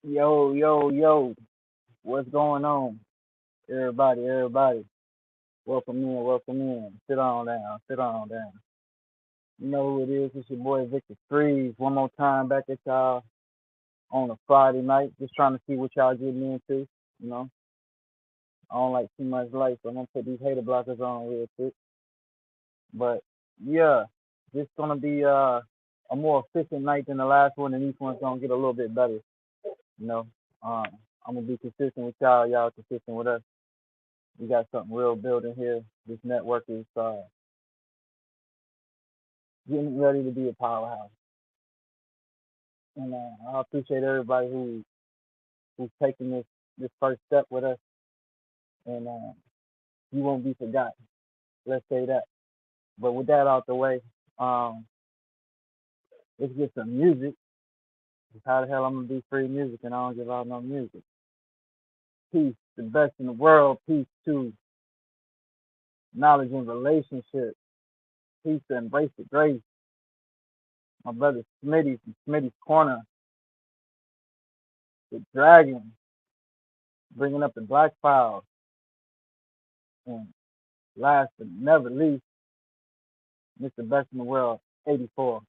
Yo, yo, yo, what's going on? Everybody, welcome in, welcome in. Sit on down, sit on down. You know who it is? It's your boy Victor Freeze. One more time back at y'all on a Friday night. Just trying to see what y'all getting into. You know, I don't like too much light, so I'm gonna put these hater blockers on real quick. But yeah, this gonna be a more efficient night than the last one, and each one's gonna get a little bit better. You know, um, I'm gonna be consistent with y'all. Y'all consistent with us. We got something real building here. This network is getting ready to be a powerhouse, and I appreciate everybody who's taking this first step with us, and you won't be forgotten. Let's say that. But with that out the way, um, let's get some music. 'Cause how the hell I'm gonna be free music and I don't give out no music? Peace, the best in the world. Peace to knowledge and relationships. Peace to embrace the grace. My brother Smitty from Smitty's Corner, the Dragon, bringing up the Black Files. And last but never least, Mr. Best in the World, 84.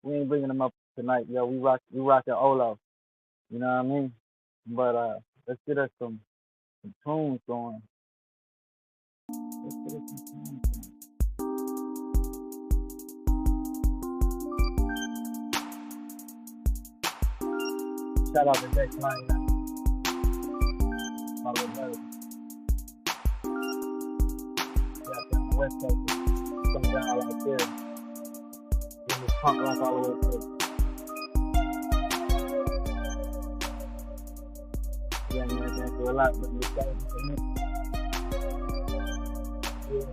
We ain't bringing him up tonight, yo. We rocking Olo. You know what I mean? But let's get us some tunes going. Let's get us some tunes going. Shout out to Dex 99, my little brother. Got down the West Coast. Coming down right there. Getting this punk rock all the way through. Yeah, man, been through a lot with this thing for me. Yeah.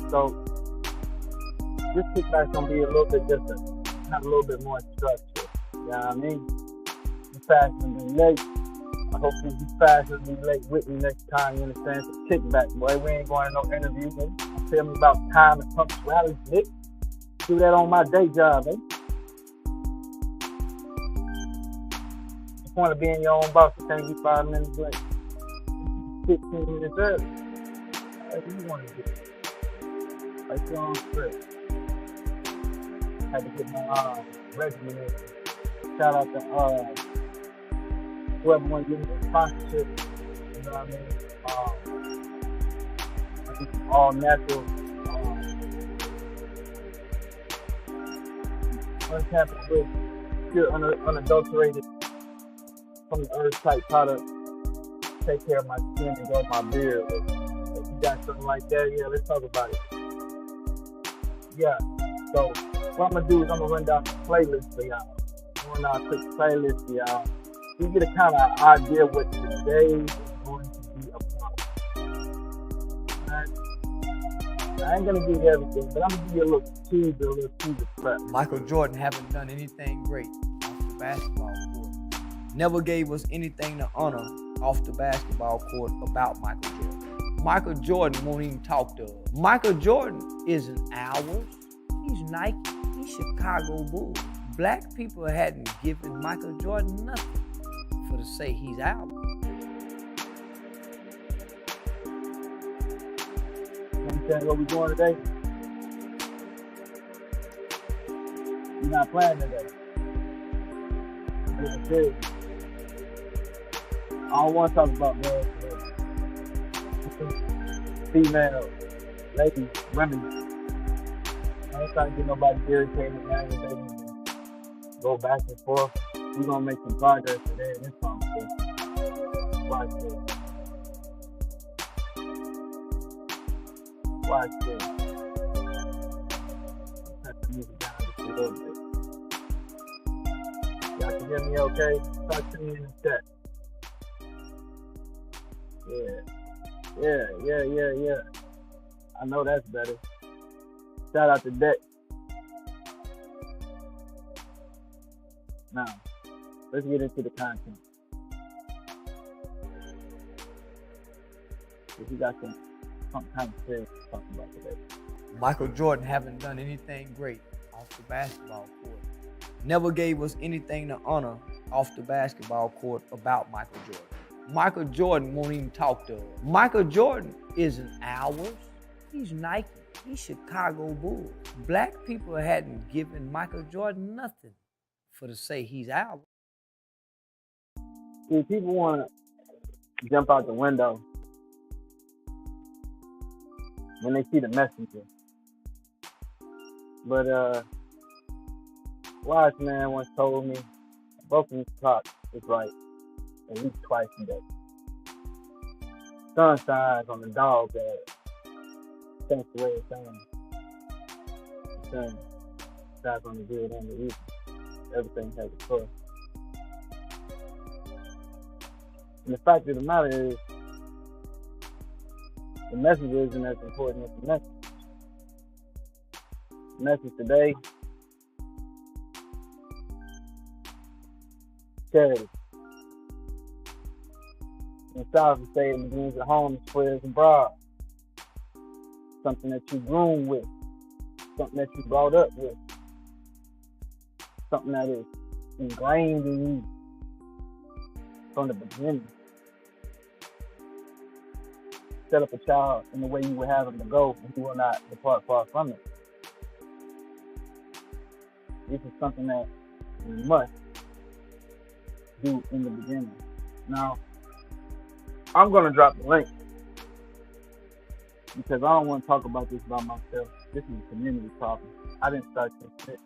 So this kickback's gonna be a little bit different. Have a little bit more structure. You know what I mean? Be fast and be late. I hope you be fast and be late with me next time. You understand? So kickback, boy. We ain't going to no interviews. Tell me about time and punctuality, Nick. Do that on my day job, eh? The point of being your own boss, you can't be 5 minutes late. 15 minutes early. That's what you want to do. Like your own script. Had to get my regimen in. Shout out to whoever wants to give me a sponsorship. You know what I mean? I think it's all natural, untampered with, pure unadulterated from the earth type product. Take care of my skin and grow my beard. If you got something like that, yeah, let's talk about it. Yeah. So what I'm gonna do is I'm gonna run down the playlist for y'all. Run down a quick playlist for y'all. You get a kind of idea what today is going to be about. Right? I ain't gonna give you everything, but I'm gonna give you a little teaser prep. Michael Jordan haven't done anything great off the basketball court. Never gave us anything to honor off the basketball court about Michael Jordan. Michael Jordan won't even talk to us. Michael Jordan isn't ours. He's Nike. He's Chicago Bulls. Black people hadn't given Michael Jordan nothing for to say he's ours. Understand where we going today? You're not playing today. I'm serious. I don't want to talk about men today. Females, ladies, women. I ain't trying to get nobody irritated and aggravated. Go back and forth. We're gonna make some progress today in this conversation. Watch this. Watch this. Cut the music down just a little bit. Y'all can hear me okay? Talk to me in the chat. Yeah. I know that's better. Shout out to Dex. Now, let's get into the content. If you got some kind of serious to talk about today. Michael Jordan haven't done anything great off the basketball court. never gave us anything to honor off the basketball court about Michael Jordan. Michael Jordan won't even talk to us. Michael Jordan isn't ours. He's Nike. He's Chicago Bulls. Black people hadn't given Michael Jordan nothing for to say he's ours. See, people want to jump out the window when they see the messenger. But wise man once told me, a broken clock is right at least twice a day. Sun shines on the dog bed. Thanks the way it's done. The sun shines on the good and the evil. Everything has a choice. And the fact of the matter is, the message isn't as important as the message. The message today, charity. In South, we say it begins at home, squares and broad. Something that you groom with, something that you brought up with, something that is ingrained in you from the beginning. Set up a child in the way you would have him to go, and he will not depart far from it. This is something that we must do in the beginning. Now, I'm going to drop the link because I don't want to talk about this by myself. This is a community problem. I didn't start this shit.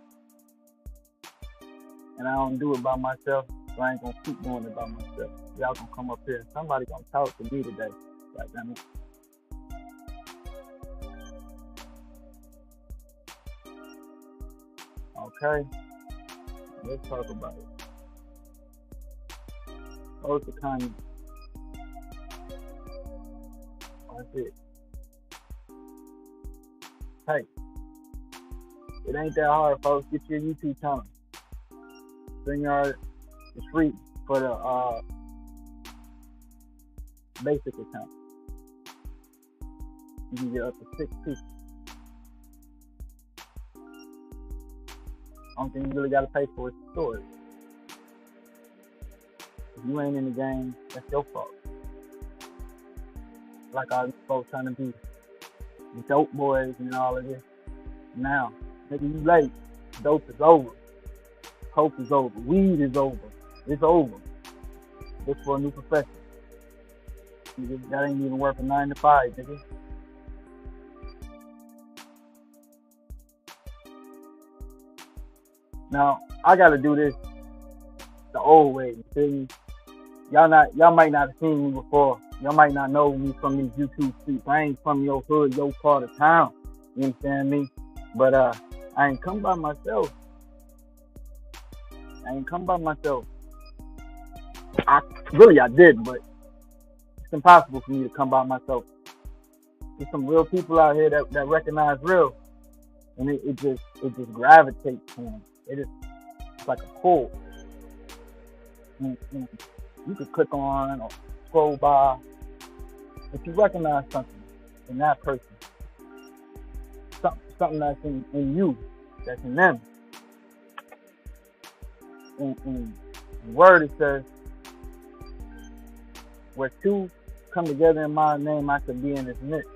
And I don't do it by myself, so I ain't going to keep doing it by myself. Y'all going to come up here. Somebody going to talk to me today. God damn it. Okay. Let's talk about it. Post a comment. That's it. Hey, it ain't that hard, folks. Get your YouTube channel. StreamYard is free for the basic account. You can get up to 6 people. Only thing you really gotta pay for is storage. If you ain't in the game, that's your fault. Like all these folks trying to be dope boys and all of this. Now, nigga, you late. Dope is over. Coke is over. Weed is over. It's over. Look for a new profession. Nigga, that ain't even worth a 9 to 5, nigga. Now, I gotta do this the old way, you feel me? Y'all might not have seen me before. Y'all might not know me from these YouTube streets. I ain't from your hood, your part of town. You understand me? But I ain't come by myself. I did, but it's impossible for me to come by myself. There's some real people out here that recognize real, and it just gravitates to them. It's like a pull. And you could click on or scroll by. If you recognize something in that person, something that's in you, that's in them. In the word it says, where two come together in my name, I could be in his midst.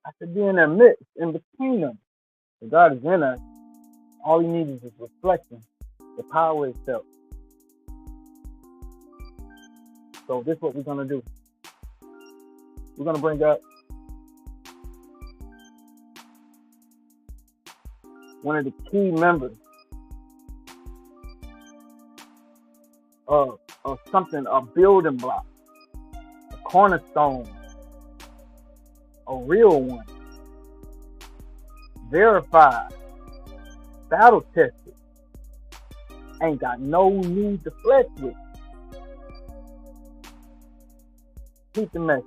I could be in their midst, in between them. If God is in us, all he needs is his reflection, the power itself. So this is what we're going to do. We're going to bring up one of the key members of something, a building block, a cornerstone, a real one, verified, battle tested, ain't got no need to flex with. Keep the message.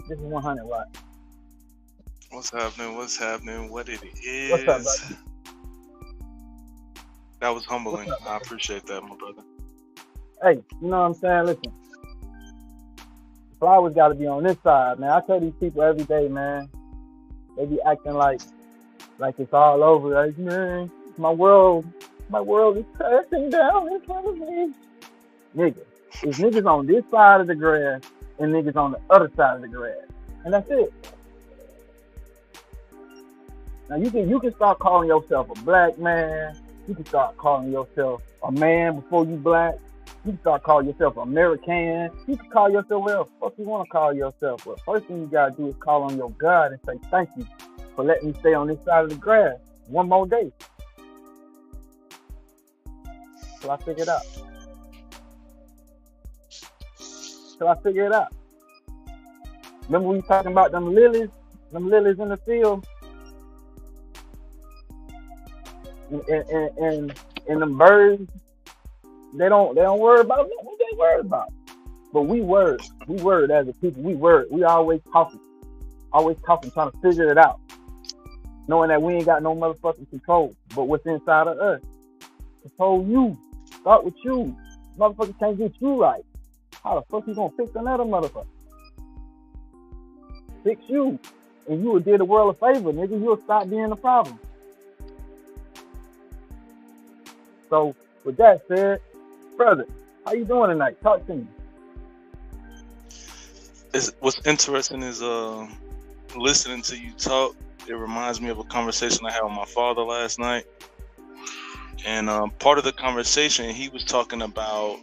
This is 100 Watt. What's happening? What it is? What's up, buddy? That was humbling. I appreciate that, my brother. Hey, you know what I'm saying? Listen. Flowers got to be on this side, man. I tell these people every day, man. They be acting like Like it's all over. Like, man, my world is crashing down in front of me. Nigga, it's niggas on this side of the grass and niggas on the other side of the grass, and that's it. Now you can start calling yourself a black man. You can start calling yourself a man before you black. You can start calling yourself American. You can call yourself whatever the fuck you want to call yourself. But first thing you gotta do is call on your God and say thank you for letting me stay on this side of the grass one more day till I figure it out. Till I figure it out. Remember we talking about them lilies in the field, and them birds. They don't worry about what they worry about. But we worried as a people. We worried. We always talking, trying to figure it out, knowing that we ain't got no motherfucking control. But what's inside of us? Control you. Start with you. Motherfucker can't get you right. How the fuck you gonna fix another motherfucker? Fix you, and you would do the world a favor, nigga. You'll stop being the problem. So with that said, brother, how you doing tonight? Talk to me. What's interesting is listening to you talk. It reminds me of a conversation I had with my father last night. And part of the conversation, he was talking about,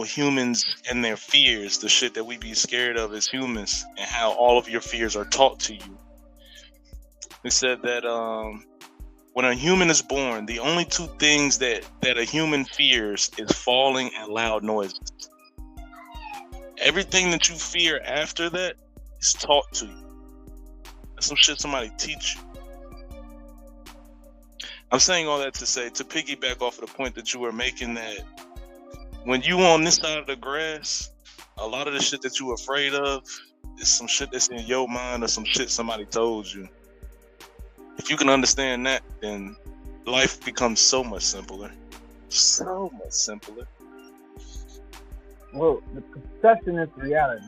humans and their fears, the shit that we be scared of as humans, and how all of your fears are taught to you. He said that when a human is born, the only two things that a human fears is falling and loud noises. Everything that you fear after that is taught to you. That's some shit somebody teach you. I'm saying all that to say, to piggyback off of the point that you were making, that when you on this side of the grass, a lot of the shit that you're afraid of is some shit that's in your mind or some shit somebody told you. If you can understand that, then life becomes so much simpler. So much simpler. Well, the perception is reality.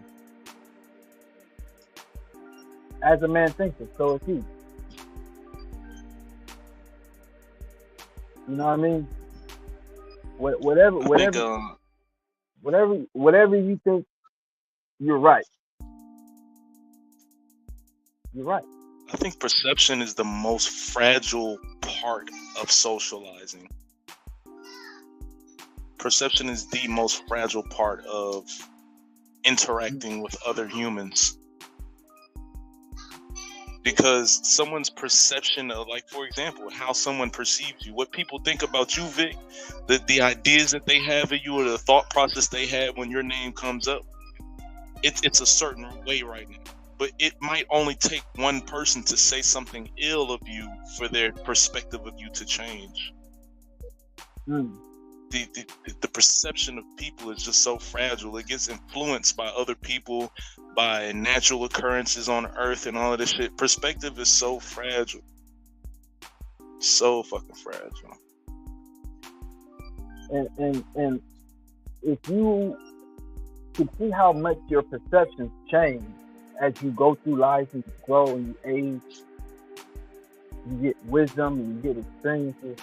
As a man thinks it, so is he. You know what I mean? Whatever you think, you're right. You're right. I think perception is the most fragile part of socializing. Perception is the most fragile part of interacting with other humans. Because someone's perception of, like, for example, how someone perceives you, what people think about you, Vic, the ideas that they have of you, or the thought process they had when your name comes up, it's a certain way right now. But it might only take one person to say something ill of you for their perspective of you to change. The perception of people is just so fragile. It gets influenced by other people, by natural occurrences on Earth and all of this shit. Perspective is so fragile. So fucking fragile. And if you can see how much your perceptions change as you go through life and you grow and you age, you get wisdom and you get experiences,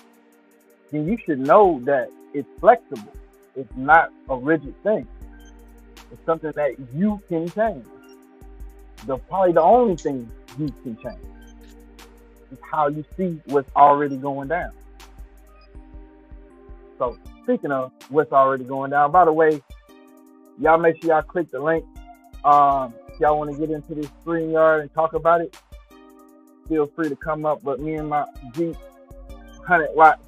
then you should know that it's flexible. It's not a rigid thing. It's something that you can change. Probably the only thing you can change is how you see what's already going down. So speaking of what's already going down, by the way, y'all make sure y'all click the link. If y'all want to get into this StreamYard and talk about it, feel free to come up. But me and my Jeep 100 watt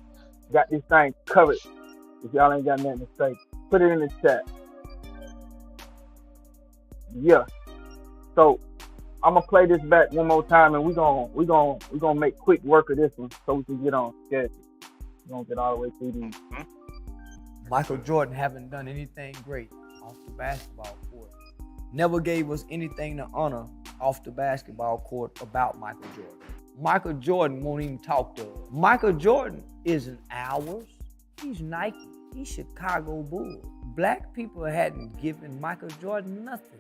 got this thing covered. If y'all ain't got nothing to say, put it in the chat. Yeah. So I'm gonna play this back one more time, and we're gonna make quick work of this one so we can get on schedule. We're gonna get all the way through these. Michael Jordan haven't done anything great off the basketball court. Never gave us anything to honor off the basketball court about Michael Jordan. Michael Jordan won't even talk to us. Michael Jordan isn't ours. He's Nike. He's Chicago Bulls. Black people hadn't given Michael Jordan nothing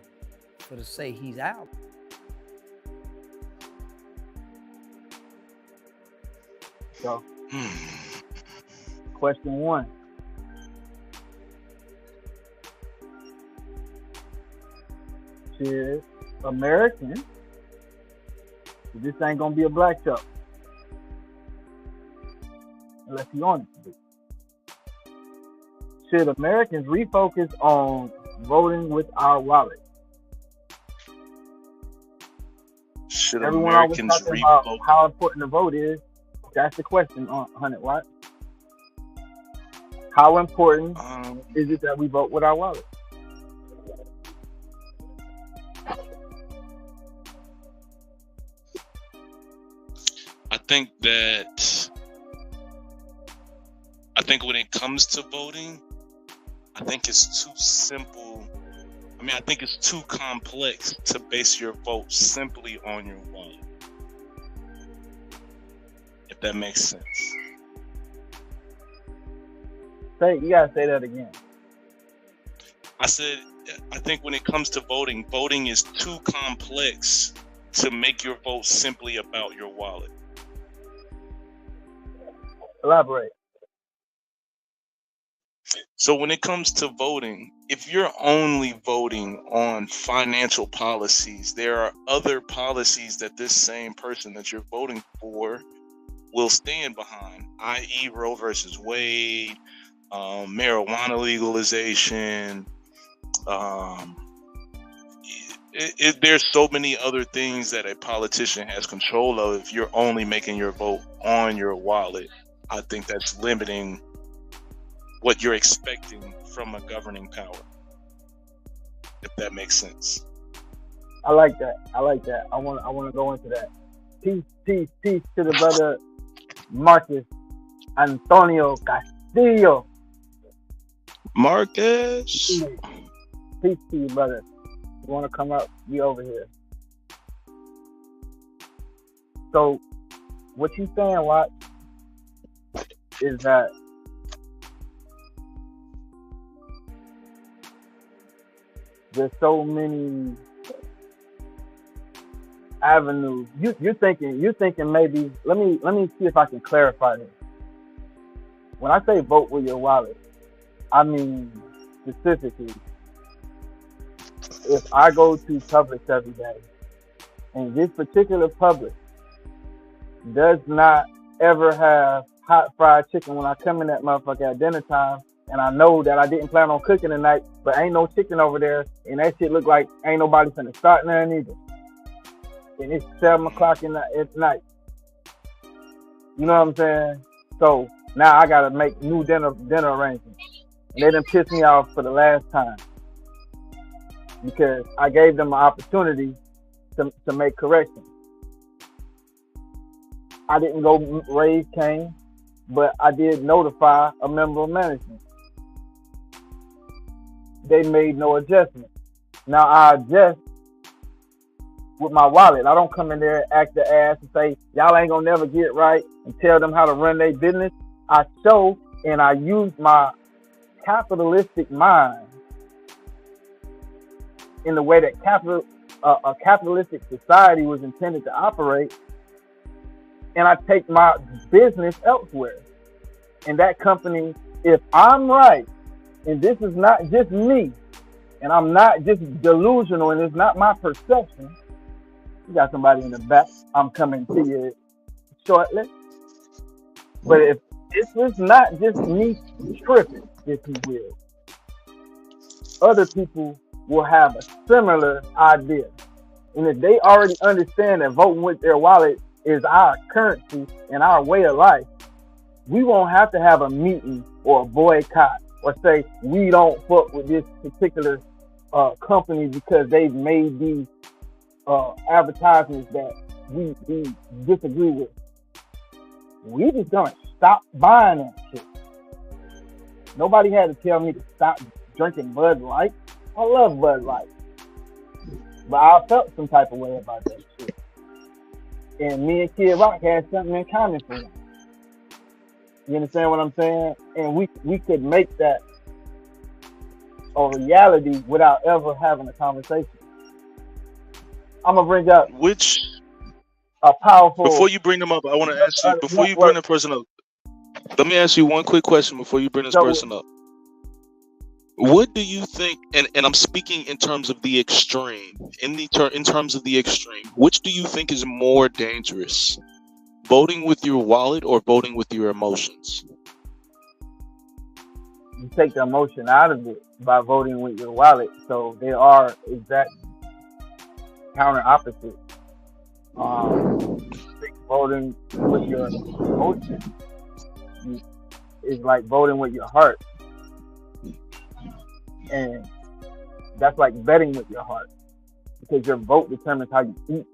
for to say he's ours. So, question one. Should Americans, this ain't gonna be a black show, unless you want it to be. Should Americans refocus on voting with our wallet? Should Everyone always Americans talking about refocus? how important the vote is. That's the question on 100 Watt. How important is it that we vote with our wallet? I think when it comes to voting, I think it's too simple. I mean, I think it's too complex to base your vote simply on your wallet. If that makes sense. You gotta say that again. I said, I think when it comes to voting, voting is too complex to make your vote simply about your wallet. Elaborate. So when it comes to voting, if you're only voting on financial policies, there are other policies that this same person that you're voting for will stand behind, i.e. Roe versus Wade, marijuana legalization. There's so many other things that a politician has control of. If you're only making your vote on your wallet, I think that's limiting what you're expecting from a governing power, if that makes sense. I like that. I want to go into that. Peace to the brother Marcus Antonio Castillo. Marcus. Peace to you, brother. You want to come up? Be over here. So, what you saying, Watt, is that there's so many avenues. You're thinking maybe. Let me see if I can clarify this. When I say vote with your wallet, I mean specifically, if I go to Publix every day, and this particular Publix does not ever have hot fried chicken when I come in that motherfucker at dinner time, and I know that I didn't plan on cooking tonight, but ain't no chicken over there, and that shit look like ain't nobody finna start nothing either. And it's 7 o'clock at night. You know what I'm saying? So now I gotta make new dinner arrangements. And they done pissed me off for the last time, because I gave them an opportunity to make corrections. I didn't go raise Cain, but I did notify a member of management. They made no adjustment. Now I adjust with my wallet. I don't come in there and act the ass and say, y'all ain't gonna never get right, and tell them how to run their business. I show and I use my capitalistic mind in the way that a capitalistic society was intended to operate, and I take my business elsewhere. And that company, if I'm right, and this is not just me, and I'm not just delusional, and it's not my perception. You got somebody in the back. I'm coming to you shortly. But if it's not just me tripping, if you will, other people will have a similar idea. And if they already understand that voting with their wallet is our currency and our way of life, we won't have to have a meeting or a boycott or say we don't fuck with this particular company because they've made these advertisements that we disagree with. We just gonna stop buying that shit. Nobody had to tell me to stop drinking Bud Light. I love Bud Light, but I felt some type of way about that shit. And me and Kid Rock had something in common for them. You understand what I'm saying? And we could make that a reality without ever having a conversation. I'm gonna bring up Which a Before powerful you bring them up, I want to ask you. Before you bring network. the person up, let me ask you one quick question before you bring this So person up. What do you think? And I'm speaking in terms of the extreme. In terms of the extreme, which do you think is more dangerous? Voting with your wallet or voting with your emotions? you take the emotion out of it by voting with your wallet. So they are exact counter opposite. Voting with your emotion is like voting with your heart, and that's like betting with your heart because your vote determines how you eat.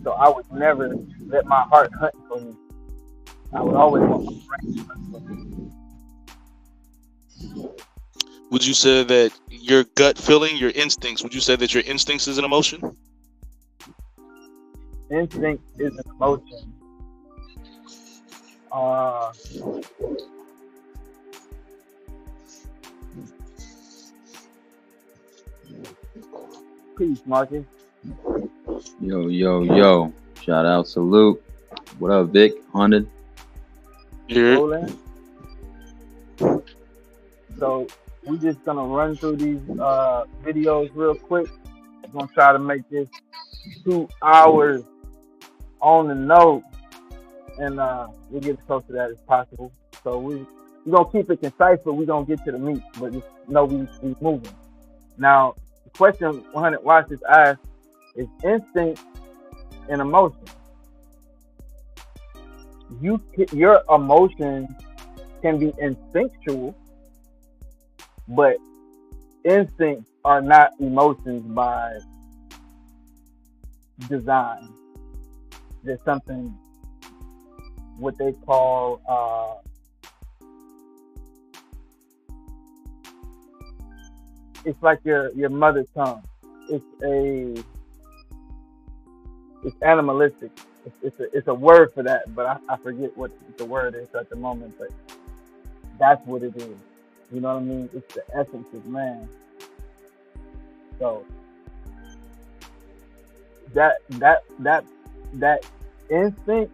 So I would never let my heart hunt for me. I would always want my brain to hunt for me. Would you say that your gut feeling, your instincts, would you say that your instincts is an emotion? Instinct is an emotion. Peace, Marcus. Yo. Shout out, salute. What up, Vic? 100. Yeah. Rolling. So we're just gonna run through these videos real quick. I'm gonna try to make this 2 hours on the note, and we'll get as close to that as possible. So we're gonna keep it concise, but we're gonna get to the meat. But just know we moving. Now, the question 100 Watts is asked is instinct and emotion. Your emotions can be instinctual, but instincts are not emotions by design. There's something what they call it's like your mother tongue. It's animalistic. It's a word for that, but I forget what the word is at the moment. But that's what it is. You know what I mean? It's the essence of man. So that instinct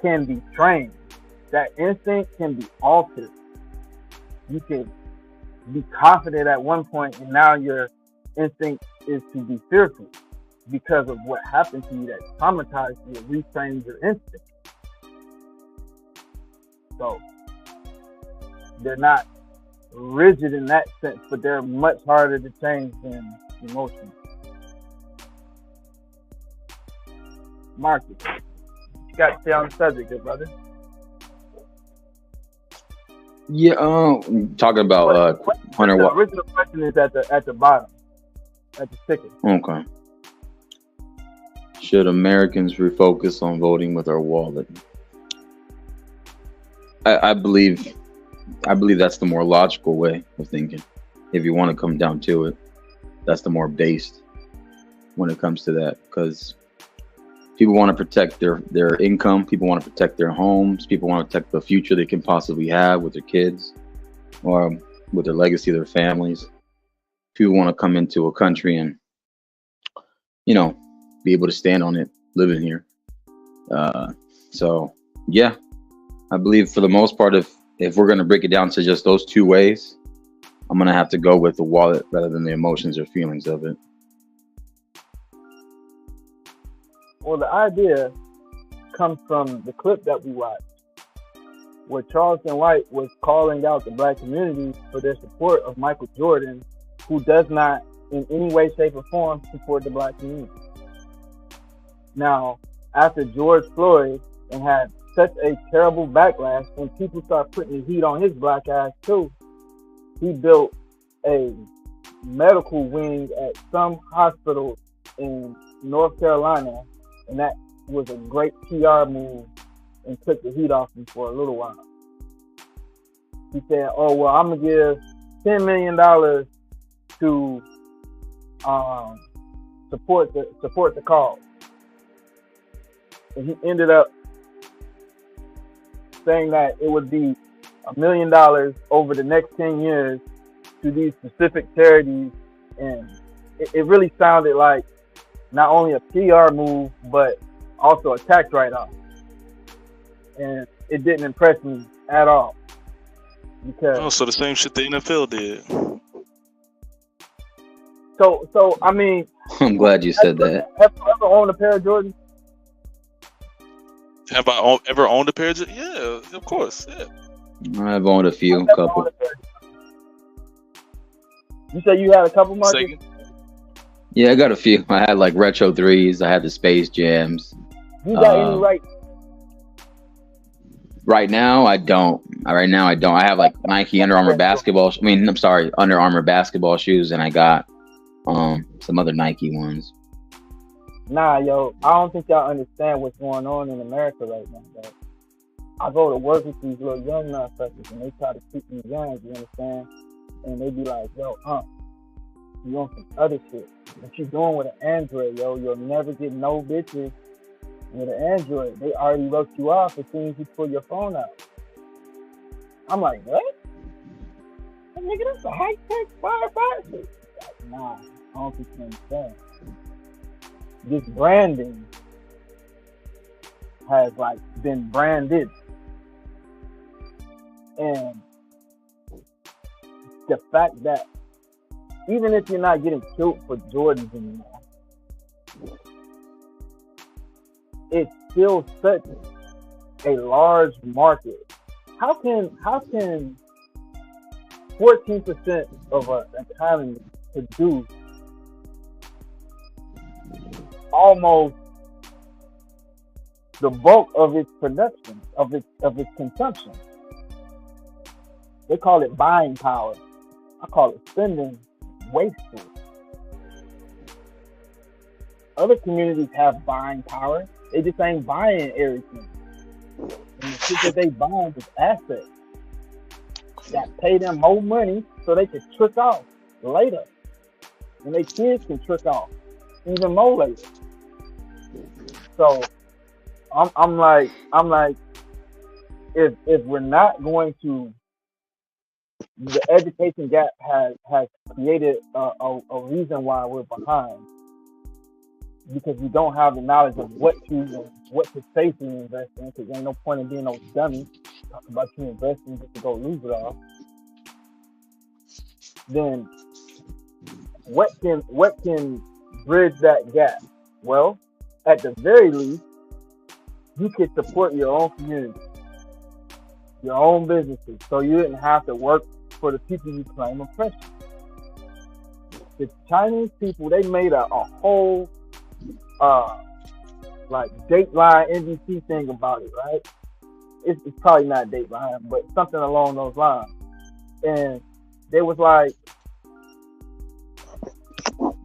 can be trained. That instinct can be altered. You can be confident at one point, and now your instinct is to be fearful because of what happened to you that traumatized you. It reframes your instinct. So they're not rigid in that sense, but they're much harder to change than emotions. Marcus, you got to stay on the subject, good brother. Yeah, talking about 100 The Watts. original question is at the bottom, at the ticket. Okay. Should Americans refocus on voting with our wallet? I believe that's the more logical way of thinking. If you want to come down to it, that's the more based when it comes to that, because people want to protect their income. People want to protect their homes. People want to protect the future they can possibly have with their kids or with their legacy of their families. People want to come into a country and, be able to stand on it, living here. So, yeah, I believe for the most part, if we're going to break it down to just those two ways, I'm going to have to go with the wallet rather than the emotions or feelings of it. Well, the idea comes from the clip that we watched, where Charleston White was calling out the black community for their support of Michael Jordan, who does not in any way, shape, or form support the black community. Now, after George Floyd and had such a terrible backlash, when people start putting the heat on his black ass too, he built a medical wing at some hospital in North Carolina, and that was a great PR move and took the heat off him for a little while. He said, "Oh well, I'm gonna give $10 million to support the cause," and he ended up saying that it would be $1 million over the next 10 years to these specific charities, and it really sounded like not only a PR move, but also a tax write-off. And it didn't impress me at all. Because Oh, so the same shit the NFL did. so I mean, I'm glad you said that. have you ever owned a pair of Jordans? Have I ever owned a pair of Yeah, of course. Yeah. I've owned a few, I've never couple. owned a pair of Jordans. You said you had a couple, Marcus? Second. Yeah, I got a few. I had like retro threes. I had the Space Jams. You got any right? Right now, I don't. Right now, I don't. I have like Nike Under Armour basketball. Under Armour basketball shoes, and I got some other Nike ones. Nah, yo, I don't think y'all understand what's going on in America right now, bro. I go to work with these little young motherfuckers, and they try to keep me young, you understand? And they be like, yo, you want some other shit. What you doing with an Android, yo? You'll never get no bitches with an Android. They already wrote you off as soon as you pull your phone out. I'm like, what? Nigga, that's a high-tech firefighter shit. Like, nah, I don't think you understand. This branding has like been branded, and the fact that even if you're not getting killed for Jordans anymore, it's still such a large market. How can 14% of an economy produce almost the bulk of its production, of its consumption? They call it buying power. I call it spending wasteful. Other communities have buying power. They just ain't buying everything. And the shit that they buying is assets that pay them more money so they can trick off later. And their kids can trick off even more later. So I'm like, if we're not going to, the education gap has created a reason why we're behind, because we don't have the knowledge of what to safely invest in. Because ain't no point in being no dummy talking about you investing just to go lose it all. Then what can bridge that gap? Well, at the very least, you could support your own community, your own businesses, so you didn't have to work for the people you claim oppression. The Chinese people, they made a whole like Dateline NBC thing about it, right? It's probably not Dateline, but something along those lines. And they was like,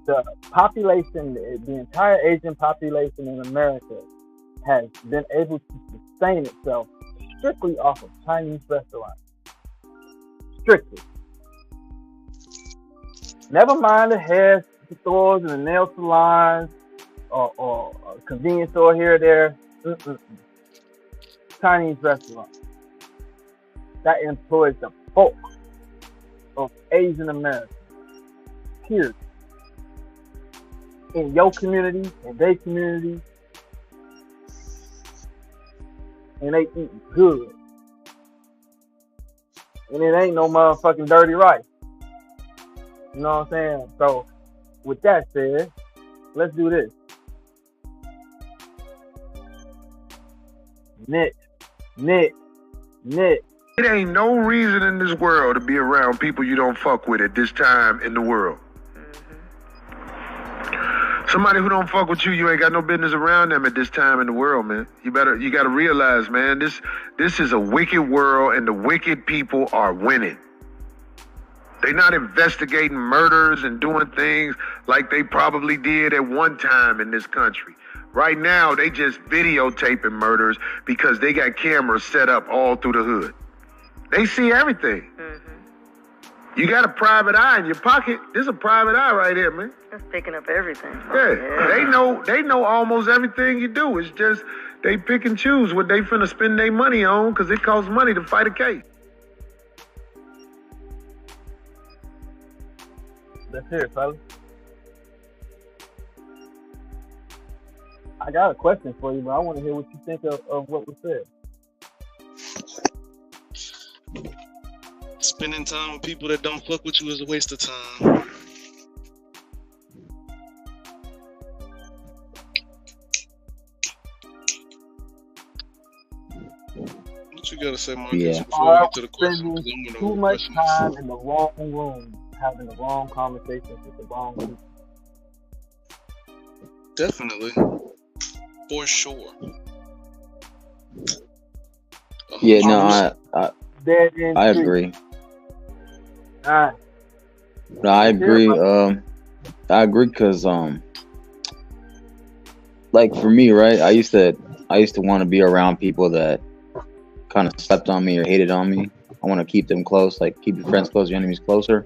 the population, the entire Asian population in America has been able to sustain itself strictly off of Chinese restaurants. Strictly. Never mind the hair stores and the nail salons or a convenience store here or there. Chinese restaurants. That employs the bulk of Asian Americans. Period. In your community, in their community, and they eat good. And it ain't no motherfucking dirty rice. You know what I'm saying? So, with that said, let's do this. Nick. It ain't no reason in this world to be around people you don't fuck with at this time in the world. Somebody who don't fuck with you, you ain't got no business around them at this time in the world, man. You gotta realize, man, this is a wicked world, and the wicked people are winning. They not investigating murders and doing things like they probably did at one time in this country. Right now, they just videotaping murders because they got cameras set up all through the hood. They see everything. You got a private eye in your pocket. This is a private eye right here, man. That's picking up everything. Yeah. They know almost everything you do. It's just they pick and choose what they finna spend their money on because it costs money to fight a case. Let's hear it, fellas. I got a question for you, but I want to hear what you think of what was said. Spending time with people that don't fuck with you is a waste of time. What you gotta say, Marcus, Yeah. before I get to the question? Spending 'Cause I'm gonna too know much question time in the wrong room, having the wrong conversations with the wrong people. Definitely, for sure. Yeah, no, 100%. Dead end I street. agree. Alright. No, I Let's hear agree. about I agree because like for me, right? I used to want to be around people that kind of slept on me or hated on me. I want to keep them close, like keep your friends close, your enemies closer.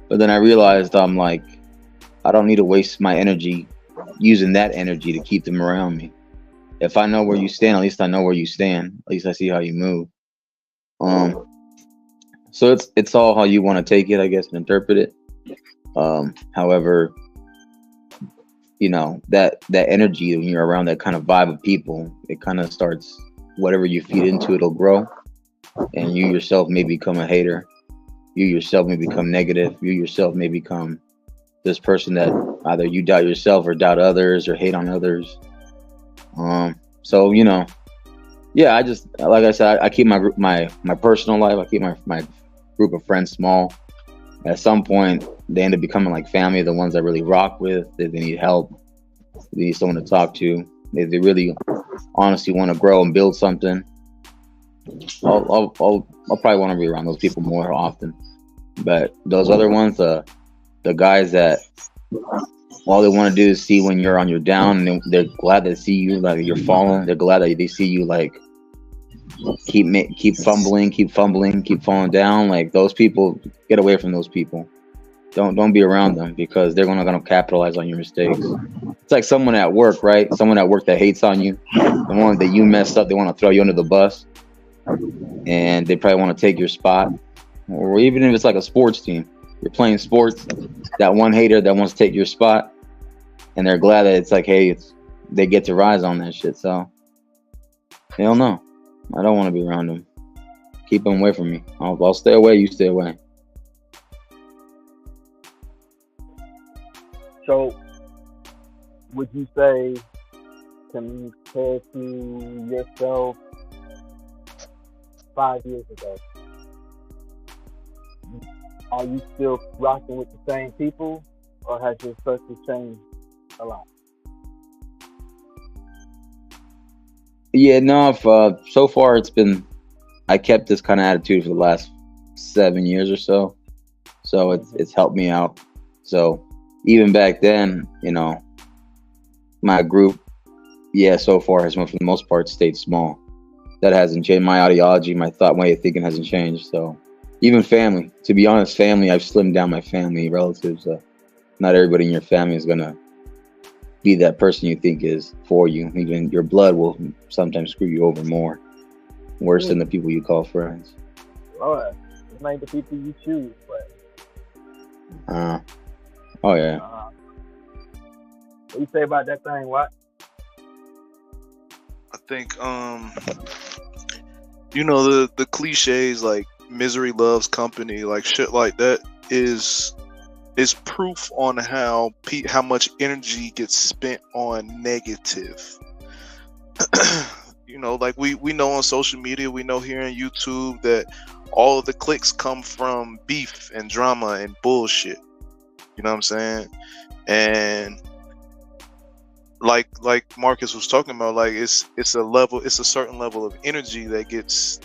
But then I realized I'm like, I don't need to waste my energy using that energy to keep them around me. If I know where you stand, at least I know where you stand. At least I see how you move. So it's all how you want to take it, I guess, and interpret it. However, you know, that energy when you're around that kind of vibe of people, it kind of starts, whatever you feed into it'll grow, and you yourself may become a hater. You yourself may become negative. You yourself may become this person that either you doubt yourself or doubt others or hate on others. So you know, yeah, I just, like I said, I keep my personal life, I keep my group of friends small. At some point they end up becoming like family, the ones I really rock with. They need help, they need someone to talk to, they really honestly want to grow and build something. I'll probably want to be around those people more often. But those other ones, the guys that all they want to do is see when you're on your down, and they're glad to see you like you're falling. They're glad that they see you like keep fumbling, keep falling down. Like those people, get away from those people. Don't be around them, because they're gonna capitalize on your mistakes. It's like someone at work, right? Someone at work that hates on you, the one that you messed up, they want to throw you under the bus, and they probably want to take your spot. Or even if it's like a sports team, you're playing sports, that one hater that wants to take your spot, and they're glad that it's like, hey, they get to rise on that shit. So hell no, I don't want to be around them. Keep them away from me. I'll stay away, you stay away. So, would you say, compared to yourself 5 years ago, are you still rocking with the same people, or has your circle changed a lot? Yeah, no, so far I kept this kind of attitude for the last 7 years or so. So it's helped me out. So even back then, you know, my group, yeah, so far has, for the most part, stayed small. That hasn't changed. My ideology, my way of thinking hasn't changed. So even family, to be honest, I've slimmed down my family, relatives. Not everybody in your family is gonna be that person you think is for you. Even your blood will sometimes screw you over worse than the people you call friends. Lord, it's like the people you choose, but oh yeah. What you say about that thing? What? I think you know, the cliches like misery loves company, like shit like that is proof on how much energy gets spent on negative. You know, like we know on social media, we know here on YouTube that all of the clicks come from beef and drama and bullshit. You know what I'm saying? And like Marcus was talking about, like it's a certain level of energy that gets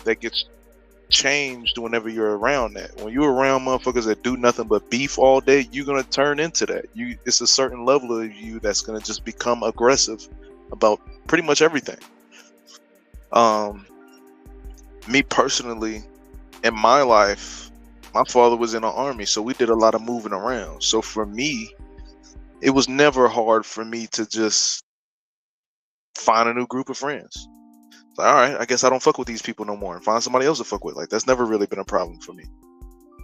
changed whenever you're around that. When you're around motherfuckers that do nothing but beef all day, you're gonna turn into that. It's a certain level of you that's gonna just become aggressive about pretty much everything. Me personally, in my life, my father was in the army, so we did a lot of moving around. So for me, it was never hard for me to just find a new group of friends. Like, all right, I guess I don't fuck with these people no more, and find somebody else to fuck with. Like, that's never really been a problem for me.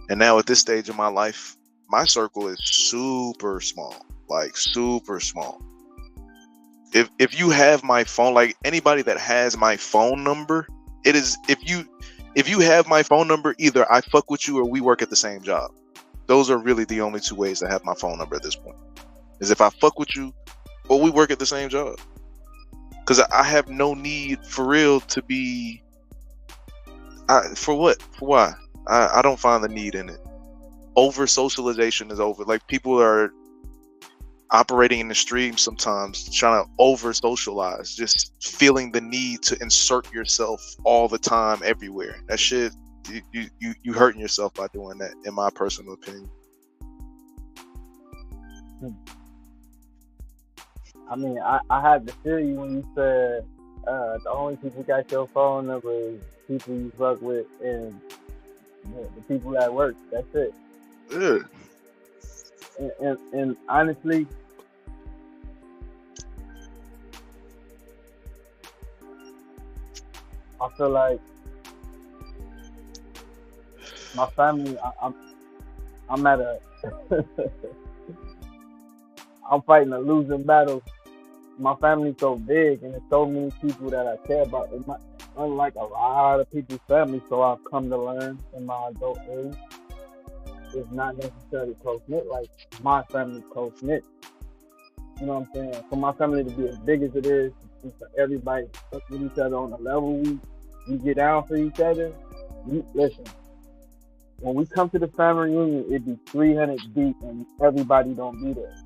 And now at this stage of my life, my circle is super small, like super small. if you have my phone, like anybody that has my phone number, it is if you have my phone number, either I fuck with you or we work at the same job. Those are really the only two ways to have my phone number at this point. Is if I fuck with you or we work at the same job. Because I have no need for real to be. For what? For why? I don't find the need in it. Over socialization is over. Like people are operating in the stream sometimes, trying to over socialize, just feeling the need to insert yourself all the time, everywhere. That shit, you hurting yourself by doing that, in my personal opinion. I mean, I had to feel you when you said the only people who got your phone number is people you fuck with and the people at work. That's it. Yeah. And honestly, I feel like my family. I'm at a. I'm fighting a losing battle. My family's so big, and there's so many people that I care about. Unlike a lot of people's families, so I've come to learn in my adult age, it's not necessarily close knit like my family's close knit. You know what I'm saying? For my family to be as big as it is, and for everybody to fuck with each other on the level we get down for each other. Listen, when we come to the family reunion, it be 300 deep, and everybody don't be there.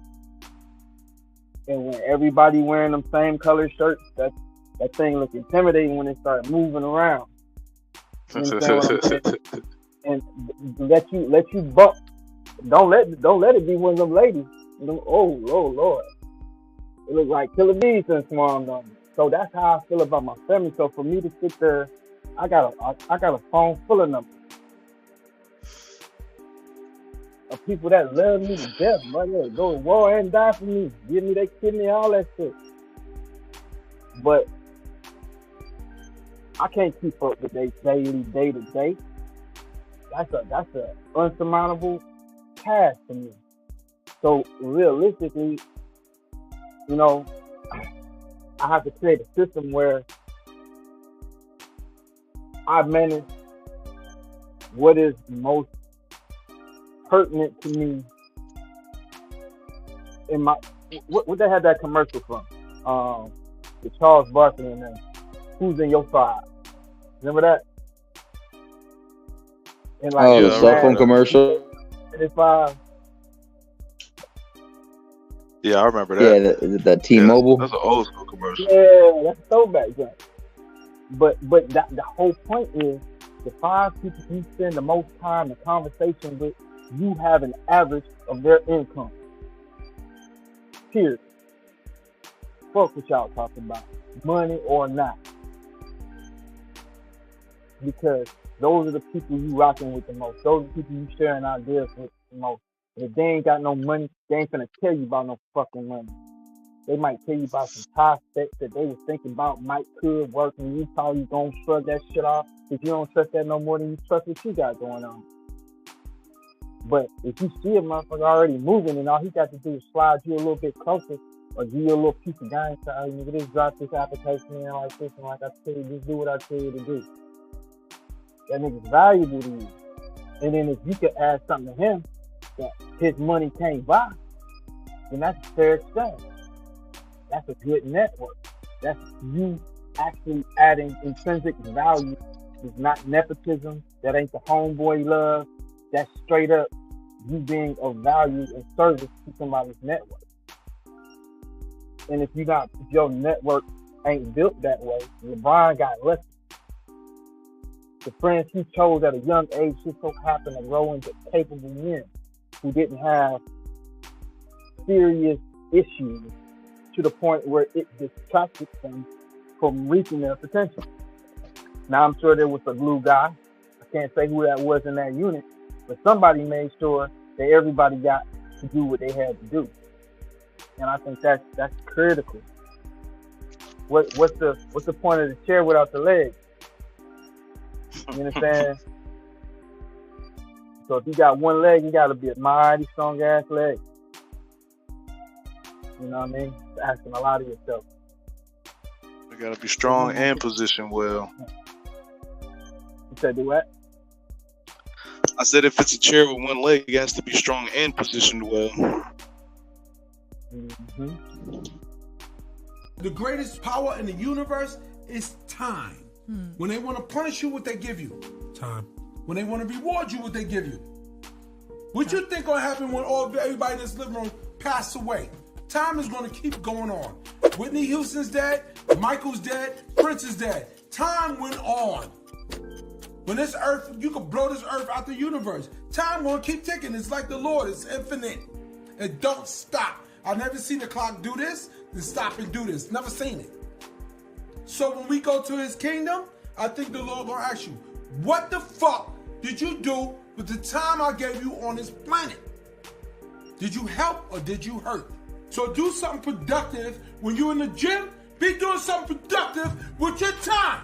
And when everybody wearing them same color shirts, that thing look intimidating when it start moving around. You understand what I'm saying? And let you bump. Don't let it be one of them ladies. Oh Lord, it look like Killer Bees and Swarm on me. So that's how I feel about my family. So for me to sit there, I got a phone full of numbers of people that love me to death, brother. Go to war and die for me, give me their kidney, all that shit. But I can't keep up with their daily, day to day. That's a unsurmountable task for me. So realistically, you know, I have to create a system where I manage what is most pertinent to me in my what they had that commercial from, the Charles Barkley and them. Who's in your five? Remember that? And like the cell phone commercial. 35. Yeah, I remember that. Yeah, the T-Mobile. That's an old school commercial. Yeah, that's so back then. But the whole point is the 5 people you spend the most time in conversation with, you have an average of their income. Period. Fuck what y'all talking about, money or not. Because those are the people you rocking with the most. Those are the people you sharing ideas with the most. And if they ain't got no money, they ain't gonna tell you about no fucking money. They might tell you about some prospects that they was thinking about could work, and you probably gonna shrug that shit off if you don't trust that no more than you trust what you got going on. But if you see a motherfucker already moving and all he got to do is slide you a little bit closer or give you a little piece of game, so you can just drop this application in like this and like I tell you, just do what I tell you to do. That nigga's valuable to you. And then if you could add something to him that his money can't buy, then that's a fair exchange. That's a good network. That's you actually adding intrinsic value. It's not nepotism. That ain't the homeboy love. That's straight up you being of value and service to somebody's network. And if your network ain't built that way, LeBron got lucky. The friends he chose at a young age just so happened to grow into capable men who didn't have serious issues to the point where it distracted them from reaching their potential. Now, I'm sure there was a glue guy. I can't say who that was in that unit, but somebody made sure that everybody got to do what they had to do. And I think that's critical. What's the point of the chair without the legs? You understand? So if you got one leg, you got to be a mighty strong ass leg. You know what I mean? It's asking a lot of yourself. You gotta be strong and positioned well. You said do what? I said if it's a chair with one leg, it has to be strong and positioned well. Mm-hmm. The greatest power in the universe is time. When they want to punish you, what they give you? Time. When they want to reward you, what they give you? What you think gonna happen when everybody in this living room pass away? Time is gonna keep going on. Whitney Houston's dead, Michael's dead, Prince is dead. Time went on. When this earth, you could blow this earth out the universe. Time gonna keep ticking. It's like the Lord, it's infinite. It don't stop. I've never seen the clock do this, then stop and do this. Never seen it. So when we go to his kingdom, I think the Lord gonna ask you, what the fuck did you do with the time I gave you on this planet? Did you help or did you hurt? So do something productive. When you're in the gym, be doing something productive with your time.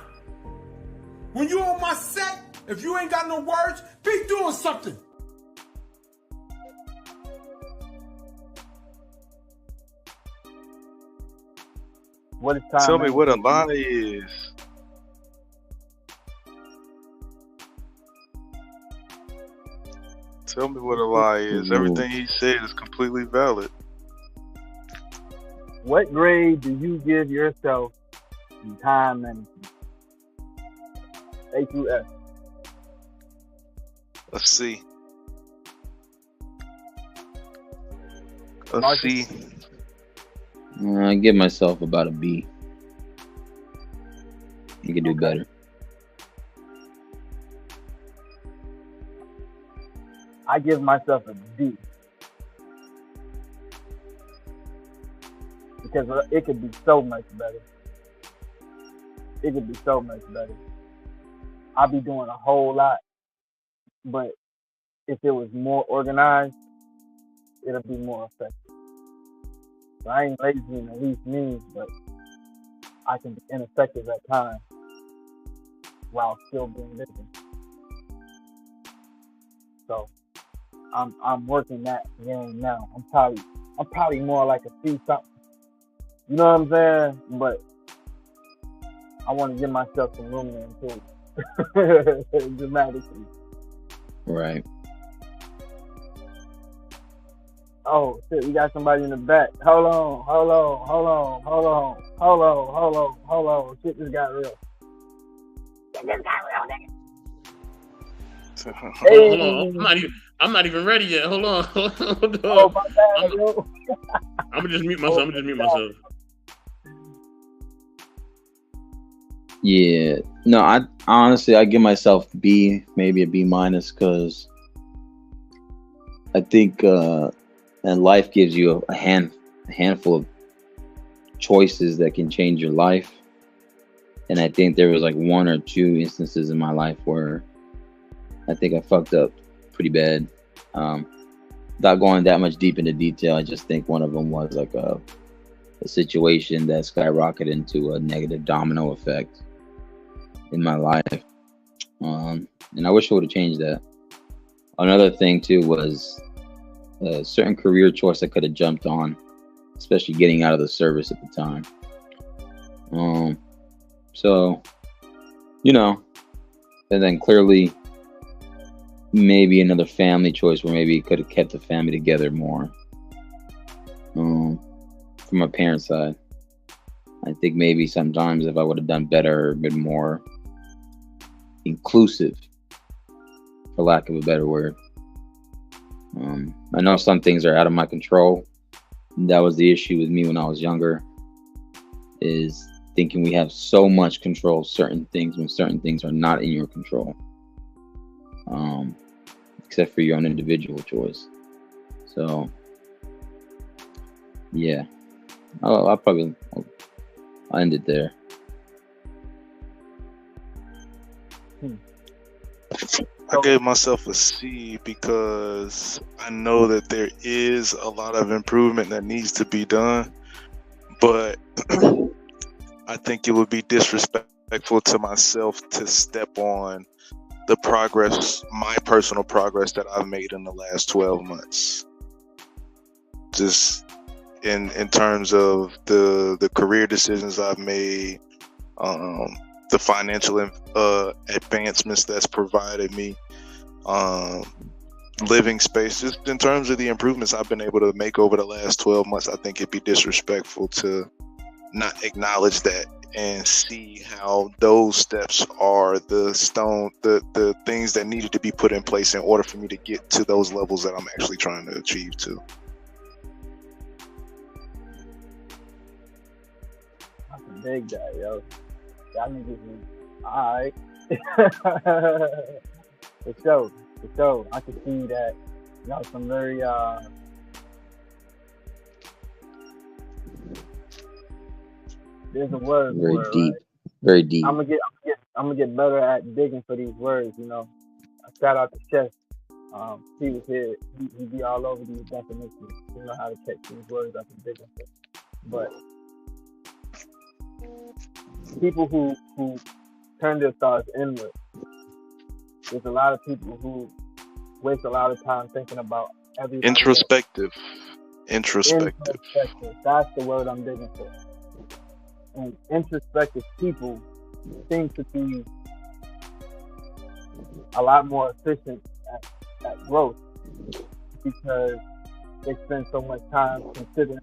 When you on my set, if you ain't got no words, be doing something. What is time? Tell me what a management? lie is. Tell me what a lie is. Everything he said is completely valid. What grade do you give yourself in time management? A through F. Let's see. Let's Marcus? see. I give myself about a B. You can do better. I give myself a D. Because it could be so much better. It could be so much better. I'll be doing a whole lot. But if it was more organized, it'll be more effective. So I ain't lazy in the least means, but I can be ineffective at times while still being busy. So I'm working that game now. I'm probably more like a C something. You know what I'm saying? But I want to give myself some room there too. Dramatically. Right. Oh shit, we got somebody in the back. Hold on. Shit just got real. Hey. Hold on. I'm not even ready yet. Hold on. Oh my bad, yo. I'm gonna just mute myself. Yeah. No, I honestly give myself B, maybe a B minus, because I think and life gives you a handful of choices that can change your life. And I think there was like one or two instances in my life where I think I fucked up pretty bad. Without going that much deep into detail, I just think one of them was like a situation that skyrocketed into a negative domino effect in my life. And I wish I would have changed that. Another thing too was a certain career choice I could have jumped on, especially getting out of the service at the time. So, and then clearly maybe another family choice where maybe it could have kept the family together more. From my parents' side, I think maybe sometimes if I would have done better or been more inclusive, for lack of a better word. I know some things are out of my control. That was the issue with me when I was younger, is thinking we have so much control of certain things when certain things are not in your control, except for your own individual choice. So yeah, I'll end it there. I gave myself a C because I know that there is a lot of improvement that needs to be done, but I think it would be disrespectful to myself to step on the progress, my personal progress that I've made in the last 12 months. Just in terms of the career decisions I've made, the financial advancements that's provided me, living space. Just in terms of the improvements I've been able to make over the last 12 months, I think it'd be disrespectful to not acknowledge that and see how those steps are the things that needed to be put in place in order for me to get to those levels that I'm actually trying to achieve too. I can dig that, yo. Y'all niggas is alright. For sure. I can see that, you know, some very there's a word Very for it, deep. right? Very deep. I'm gonna get better at digging for these words, you know. Shout out to Chef. He was here. He be all over these definitions. He know how to catch these words up and digging for. But people who turn their thoughts inward, there's a lot of people who waste a lot of time thinking about everything. Introspective. That's the word I'm digging for. And introspective people seem to be a lot more efficient at growth because they spend so much time considering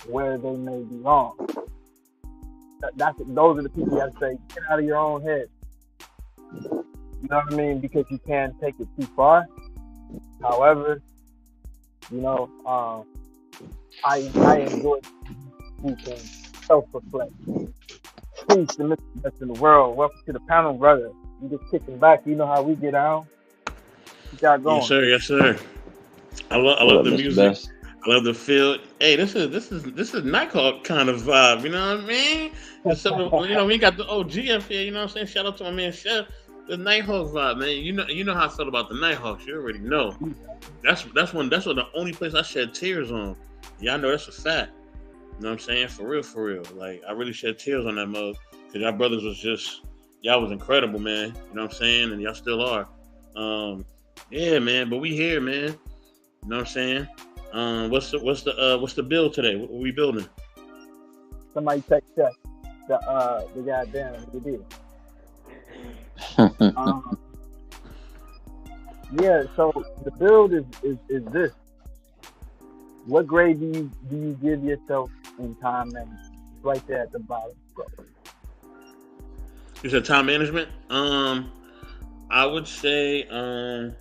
where they may be wrong. Those are the people that say, get out of your own head. You know what I mean? Because you can't take it too far. However, you know, I enjoy who can self-reflect. Peace, the best in the world. Welcome to the panel, brother. You just kicking back. You know how we get out. You got going. Yes, sir. I love the music. Best. I love the feel. Hey, this is Nighthawk kind of vibe. You know what I mean? You know, we got the OG up here. You know what I'm saying? Shout out to my man Chef. The Nighthawk vibe, man. You know how I felt about the Nighthawks. You already know. That's the only place I shed tears on. Y'all know that's a fact. You know what I'm saying? For real. Like, I really shed tears on that mug. Because y'all brothers y'all was incredible, man. You know what I'm saying? And y'all still are. Yeah, man. But we here, man. You know what I'm saying? What's the build today? What we building? Somebody text Chef. The goddamn the deal. Yeah, so the build is this. What grade do you give yourself in time management? It's right there at the bottom. You said time management? I would say time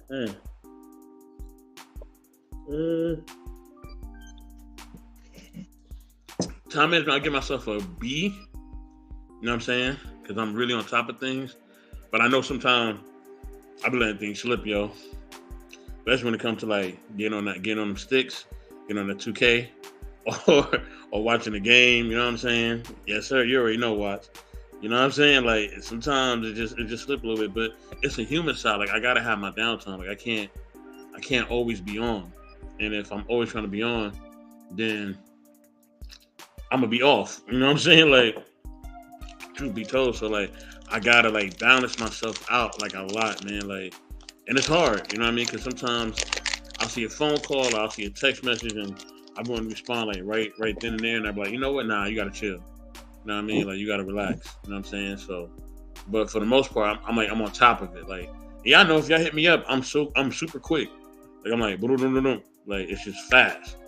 management, I give myself a B. You know what I'm saying? Because I'm really on top of things. But I know sometimes I be letting things slip, yo. Especially when it comes to like getting on them sticks, getting on the 2K, or watching the game. You know what I'm saying? Yes, sir. You already know, Watts. You know what I'm saying? Like sometimes it just slip a little bit, but it's a human side. Like I gotta have my downtime. Like I can't always be on. And if I'm always trying to be on, then I'm gonna be off. You know what I'm saying? Like, truth be told, so like I gotta like balance myself out like a lot, man. Like, and it's hard, you know what I mean? Because sometimes I'll see a phone call, or I'll see a text message, and I'm going to respond like right then and there, and I'm like, you know what? Nah, you gotta chill. You know what I mean? Like, you gotta relax. You know what I'm saying? So, but for the most part, I'm on top of it. Like, yeah, I know if y'all hit me up, I'm super quick. Like, I'm like, like it's just fast.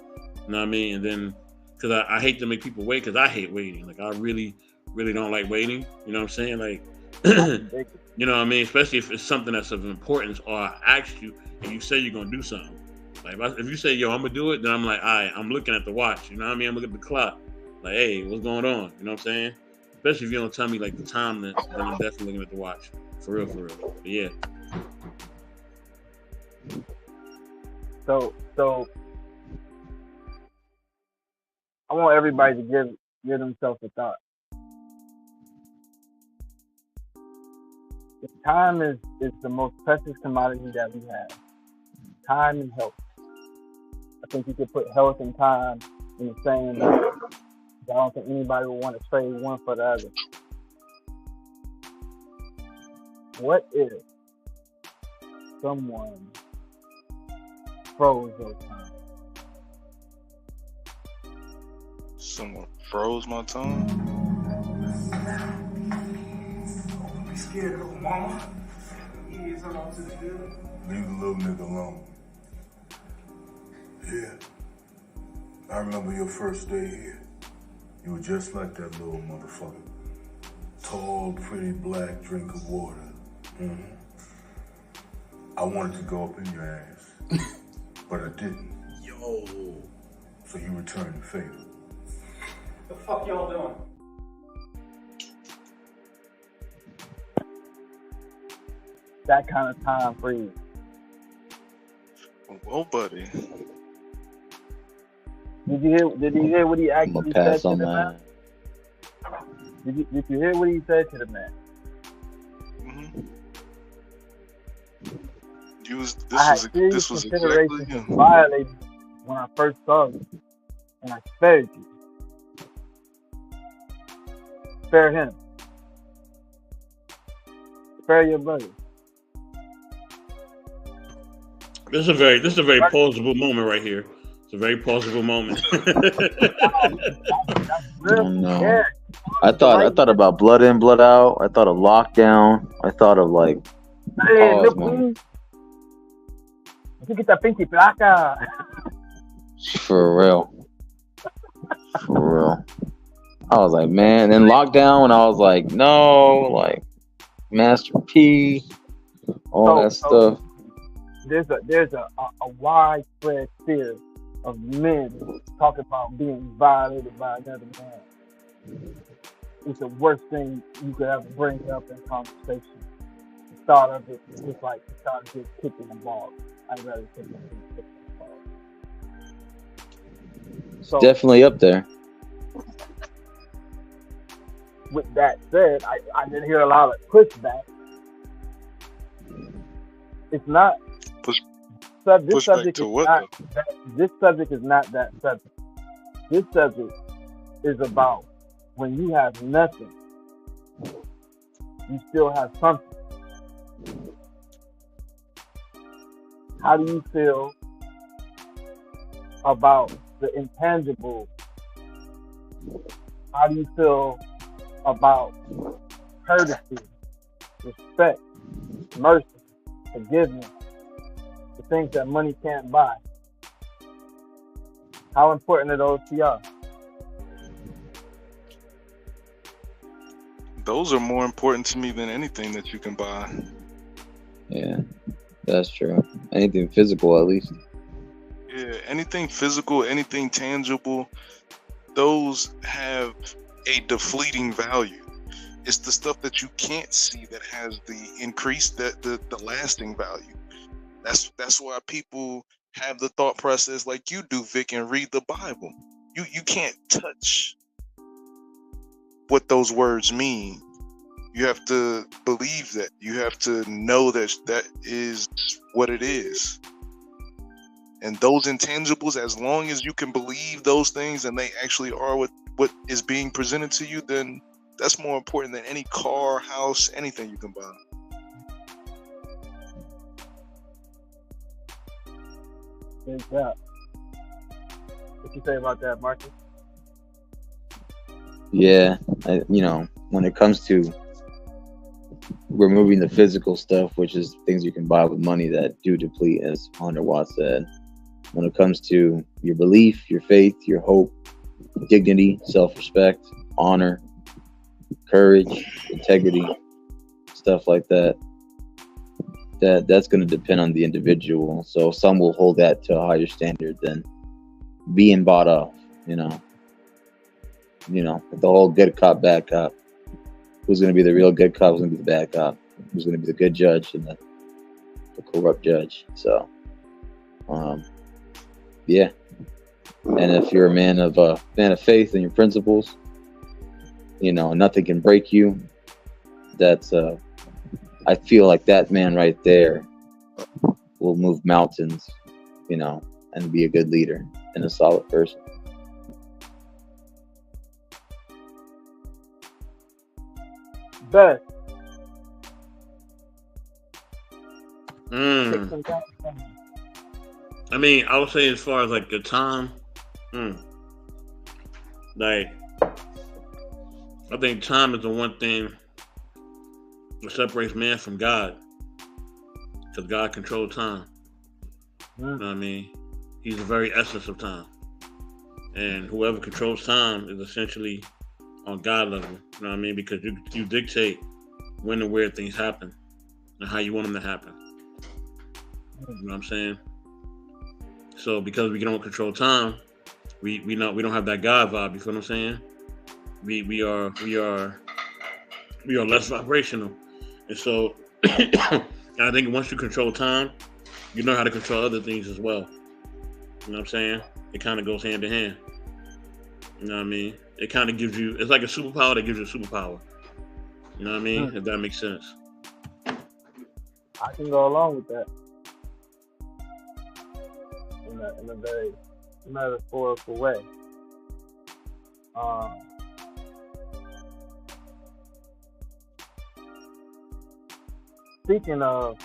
You know what I mean? And then, because I hate to make people wait, because I hate waiting. Like, I really don't like waiting. You know what I'm saying? Like, you know what I mean? Especially if it's something that's of importance, or I ask you and you say you're gonna do something. Like, if you say, yo, I'm gonna do it, then I'm like, all right, I'm looking at the watch. You know what I mean? I'm looking at the clock. Like, hey, what's going on? You know what I'm saying? Especially if you don't tell me like the time, then I'm definitely looking at the watch. For real. But yeah. So I want everybody to give themselves a thought. If time is the most precious commodity that we have. Time and health. I think you could put health and time in the same way. I don't think anybody would want to trade one for the other. What if someone froze your time? Someone froze my time? scared of little mama. He is on to the good. Leave the little nigga alone. Yeah. I remember your first day here. You were just like that little motherfucker. Tall, pretty, black drink of water. Mm-hmm. I wanted to go up in your ass, but I didn't. Yo. So you returned the favor. The fuck y'all doing? That kind of time freeze. Well, buddy. Did you hear what he I'm actually gonna said pass to on the man? that. Did you hear what he said to the man? Mm-hmm. I had serious This was considerations exactly of him. violating when I first saw you, and I spared you. Spare him. Spare your brother. This is a very plausible moment right here. It's a very plausible moment. Oh, no. Yeah. I thought about blood in, blood out. I thought of lockdown. I thought of like Hey, pause, look, man. you get that pinky placa. For real. For real. I was like, man, then lockdown, I was like, no, like Master P, all that stuff. There's a widespread fear of men talking about being violated by another man. It's the worst thing you could ever bring up in conversation. The thought of it is like the thought of just kicking the ball. I'd rather take the ball. So Definitely up there. with that said, I didn't hear a lot of pushback. It's not. This Pushback subject to is what, not. This subject is not that subject. This subject is about when you have nothing, you still have something. How do you feel about the intangible? How do you feel about courtesy, respect, mercy, forgiveness, the things that money can't buy? How important are those to y'all? Those are more important to me than anything that you can buy. Yeah, that's true. Anything physical, at least. Yeah, anything physical, anything tangible, those have a defleeting value. It's the stuff that you can't see that has the increase, the lasting value. That's why people have the thought process like you do, Vic, and read the Bible. You can't touch what those words mean. You have to believe that. You have to know that that is what it is. And those intangibles, as long as you can believe those things and they actually are what is being presented to you, then that's more important than any car, house, anything you can buy. Good job. What you say about that, Marcus? Yeah, when it comes to removing the physical stuff, which is things you can buy with money that do deplete, as Hunter Watts said. When it comes to your belief, your faith, your hope, dignity, self-respect, honor, courage, integrity, stuff like that, that's going to depend on the individual. So some will hold that to a higher standard than being bought off, the whole good cop, bad cop. Who's going to be the real good cop? Who's going to be the bad cop? Who's going to be the good judge and the corrupt judge? So, yeah. And if you're a man of faith and your principles, nothing can break you. That's I feel like that man right there will move mountains, and be a good leader and a solid person. Best. I mean, I would say as far as like the time, like I think time is the one thing what separates man from God. Because God controls time. You know what I mean? He's the very essence of time. And whoever controls time is essentially on God level. You know what I mean? Because you dictate when and where things happen and how you want them to happen. You know what I'm saying? So because we don't control time, we don't have that God vibe. You feel what I'm saying? We are less vibrational, and so I think once you control time, you know how to control other things as well. You know what I'm saying? It kind of goes hand in hand. You know what I mean? It kind of gives you, it's like a superpower that gives you a superpower. You know what I mean? If that makes sense. I can go along with that in a very metaphorical way. Speaking of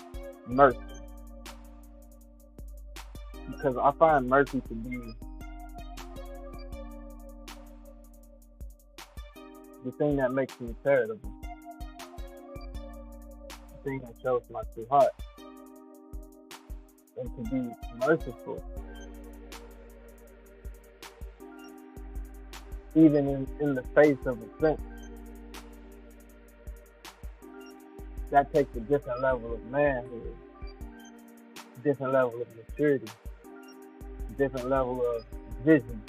mercy, because I find mercy to be the thing that makes me charitable, the thing that shows my true heart, and to be merciful, even in the face of offense. That takes a different level of manhood, different level of maturity, different level of vision.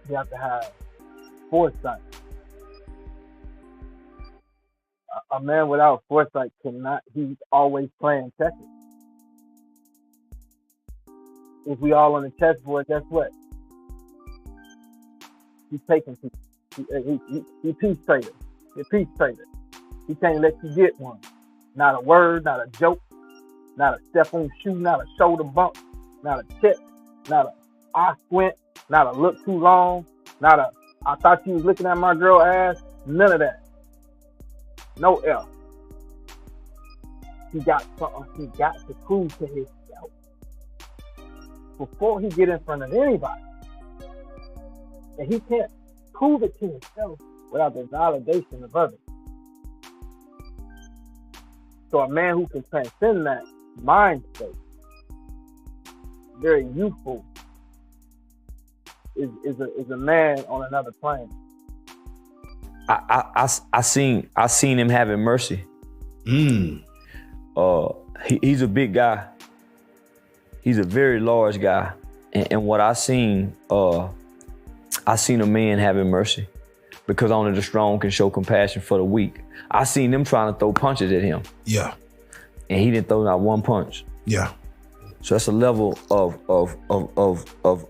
You have to have foresight. A man without foresight cannot, he's always playing checkers. If we all on the chessboard, guess what? He's taking people. He peace trader. He's a peace trader. He can't let you get one. Not a word, not a joke, not a step on shoe, not a shoulder bump, not a check, not a eye squint, not a look too long, not a I thought you was looking at my girl ass. None of that. No L. He got something he got to prove to himself before he get in front of anybody. And he can't prove it to himself without the validation of others. So a man who can transcend that mind state, very youthful, is a man on another plane. I seen him having mercy. He's a big guy. He's a very large guy, and what I seen a man having mercy, because only the strong can show compassion for the weak. I seen them trying to throw punches at him. Yeah. And he didn't throw not one punch. Yeah. So that's a level of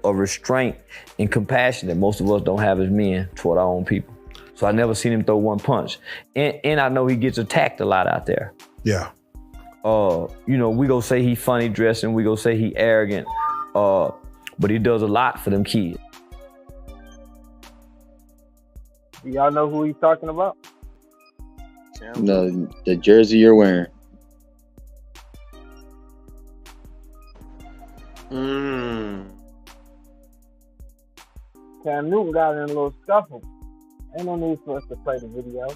restraint and compassion that most of us don't have as men toward our own people. So I never seen him throw one punch. And I know he gets attacked a lot out there. Yeah. We go say he funny dressing, we go say he arrogant, but he does a lot for them kids. Do y'all know who he's talking about? The jersey you're wearing. Cam Newton got in a little scuffle. Ain't no need for us to play the video.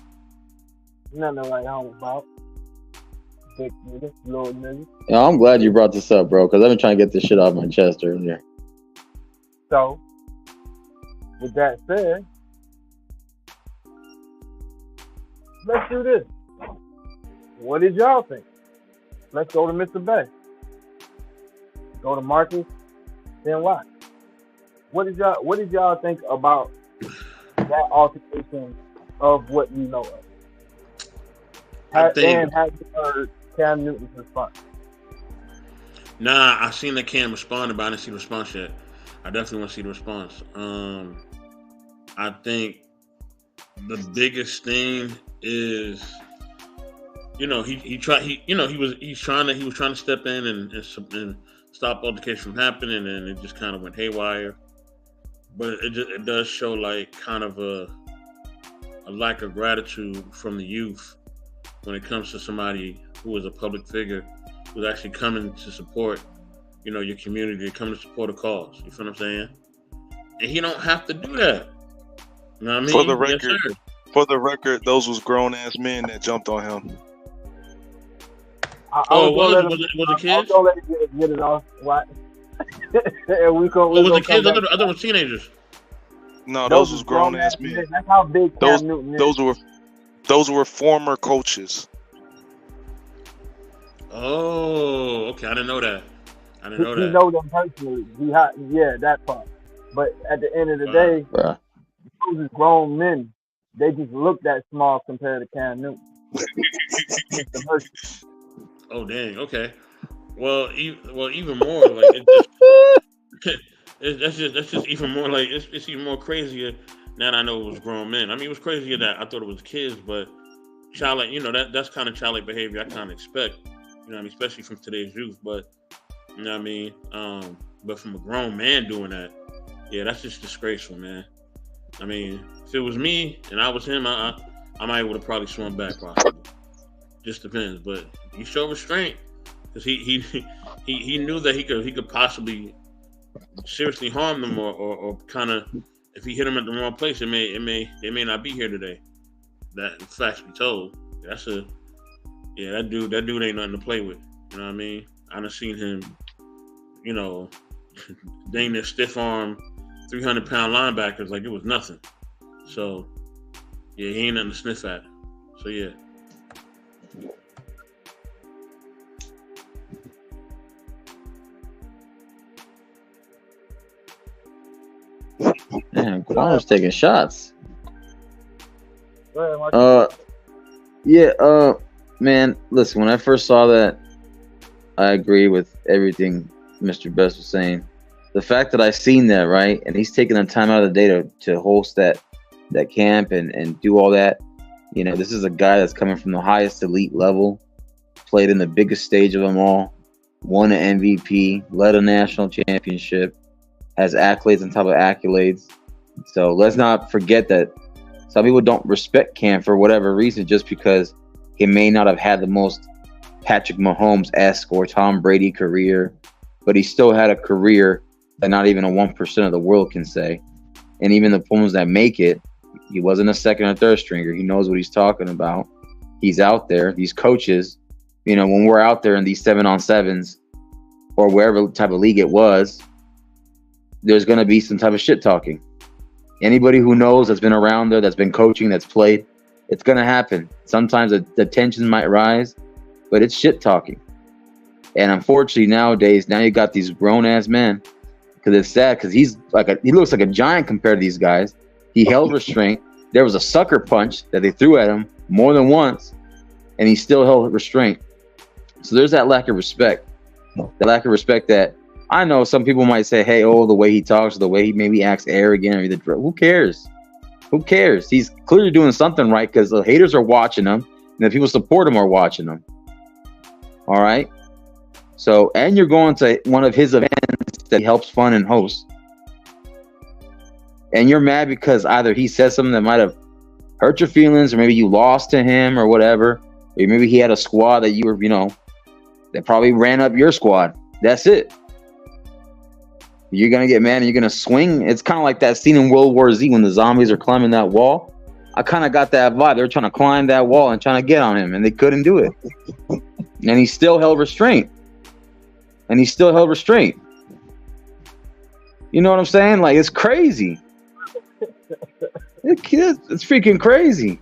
Nothing to write home about. Big nigga, little nigga. Yeah, I'm glad you brought this up, bro, because I've been trying to get this shit off my chest earlier. So, with that said, let's do this. What did y'all think? Let's go to Mr. Bay. Go to Marcus, then what? What did y'all think about that altercation of what you know of? Have you heard Cam Newton's response? Nah, I seen the Cam respond, but I didn't see the response yet. I definitely want to see the response. I think the biggest thing is, he was trying to step in and stop altercation from happening, and it just kind of went haywire. But it does show like kind of a lack of gratitude from the youth when it comes to somebody who is a public figure who's actually coming to support, your community, coming to support a cause. You feel what I'm saying? And he don't have to do that. You know what I mean? For the record, those was grown ass men that jumped on him. Was it kids? Don't let it get it off. What? And we go. Was it kids? I thought it was teenagers. No, those was grown ass men. That's how big Cam Newton is. Those were former coaches. Oh, okay. I didn't know that. He know them personally. Yeah, that part. But at the end of the day, those is grown men. They just look that small compared to Cam Newton. Oh dang. Okay. Well, even more like that's just even more like it's even more crazier now that I know it was grown men. I mean, it was crazier that I thought it was kids, but childlike, that's kind of childlike behavior I kind of expect. You know what I mean, especially from today's youth. But you know what I mean. But from a grown man doing that, yeah, that's just disgraceful, man. I mean, if it was me and I was him, I might would have probably swung back, possibly. Just depends. But he showed restraint because he knew that he could possibly seriously harm them or kind of, if he hit them at the wrong place, they may not be here today. That facts be told. That dude ain't nothing to play with. You know what I mean? I done seen him, dang near stiff arm 300-pound linebackers like it was nothing. So yeah, he ain't nothing to sniff at. So yeah. Man, Qualler's taking shots. Go ahead, Mark. Man, listen, when I first saw that, I agree with everything Mr. Best was saying. The fact that I seen that, right, and he's taking the time out of the day to host that camp and do all that. This is a guy that's coming from the highest elite level, played in the biggest stage of them all, won an MVP, led a national championship, has accolades on top of accolades. So let's not forget that some people don't respect Cam for whatever reason, just because he may not have had the most Patrick Mahomes-esque or Tom Brady career, but he still had a career that not even a 1% of the world can say. And even the ones that make it, he wasn't a second or third stringer. He knows what he's talking about. He's out there. These coaches, when we're out there in these 7-on-7s or wherever type of league it was, there's going to be some type of shit talking. Anybody who knows, that's been around there, that's been coaching, that's played, it's going to happen. Sometimes the tension might rise, but it's shit talking. And unfortunately nowadays, now you got these grown ass men, because it's sad, because he looks like a giant compared to these guys. He held restraint. There was a sucker punch that they threw at him more than once, and he still held restraint. So there's that lack of respect. The lack of respect that I know some people might say, hey, the way he talks, the way he maybe acts arrogant, who cares? Who cares? He's clearly doing something right, because the haters are watching him, and the people support him are watching him. All right? So, and you're going to one of his events that he helps fund and host, and you're mad because either he said something that might have hurt your feelings, or maybe you lost to him or whatever, or maybe he had a squad that you were, that probably ran up your squad. That's it. You're going to get mad and you're going to swing. It's kind of like that scene in World War Z when the zombies are climbing that wall. I kind of got that vibe. They were trying to climb that wall and trying to get on him, and they couldn't do it. And he still held restraint. You know what I'm saying? Like, it's crazy. It's freaking crazy.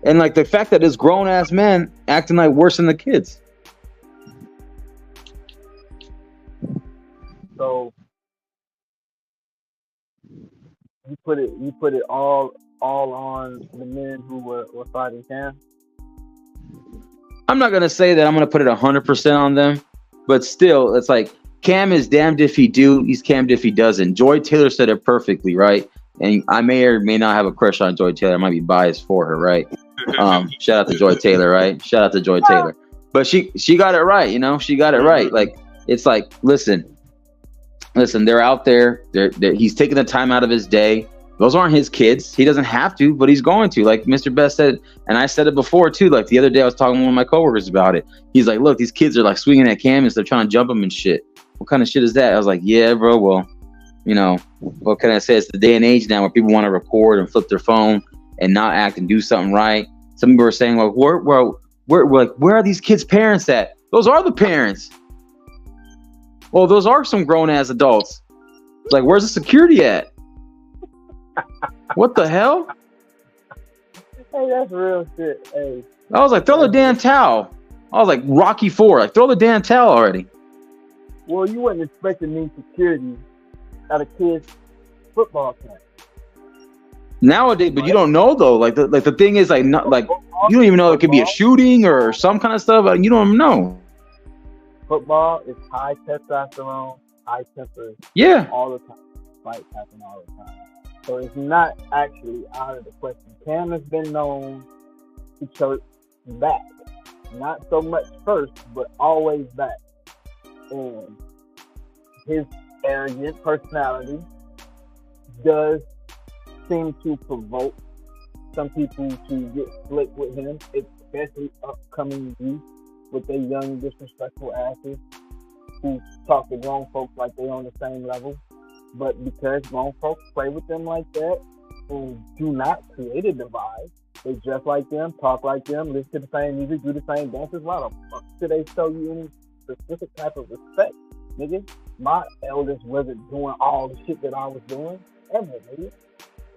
And like the fact that this grown ass man acting like worse than the kids. So you put it all on the men who were fighting Cam? I'm not gonna say that I'm gonna put it 100% on them, but still, it's like Cam is damned if he do, he's damned if he doesn't. Joy Taylor said it perfectly, right? And I may or may not have a crush on Joy Taylor. I might be biased for her, right? Shout out to Joy Taylor, right? Shout out to Joy Taylor. But she got it right, she got it right. Like, it's like, listen, they're out there. He's taking the time out of his day. Those aren't his kids. He doesn't have to, but he's going to. Like Mr. Best said, and I said it before too. Like the other day, I was talking to one of my coworkers about it. He's like, "Look, these kids are like swinging at Cam and they're trying to jump him and shit. What kind of shit is that?" I was like, "Yeah, bro. Well, what can I say? It's the day and age now where people want to record and flip their phone and not act and do something right. Some people are saying, like, where are these kids' parents at? Those are the parents. Well, those are some grown-ass adults. It's like, where's the security at? What the hell? Hey, that's real shit. Hey. I was like, throw the damn towel. I was like, Rocky IV, like, throw the damn towel already. Well, you wasn't expecting me security at a kid's football camp. Nowadays, but you don't know though. Like the thing is, like, not like you don't even know it could be a shooting or some kind of stuff. Like, you don't even know. Football is high testosterone, high temper. Yeah. All the time. Fights happen all the time. So it's not actually out of the question. Cam has been known to chirp back. Not so much first, but always back. And his arrogant personality does seem to provoke some people to get slick with him, especially upcoming youth with their young, disrespectful asses who talk to grown folks like they're on the same level. But because grown folks play with them like that and do not create a divide, they dress like them, talk like them, listen to the same music, do the same dances. Why the fuck should they show you any specific type of respect, nigga? My elders wasn't doing all the shit that I was doing ever, nigga.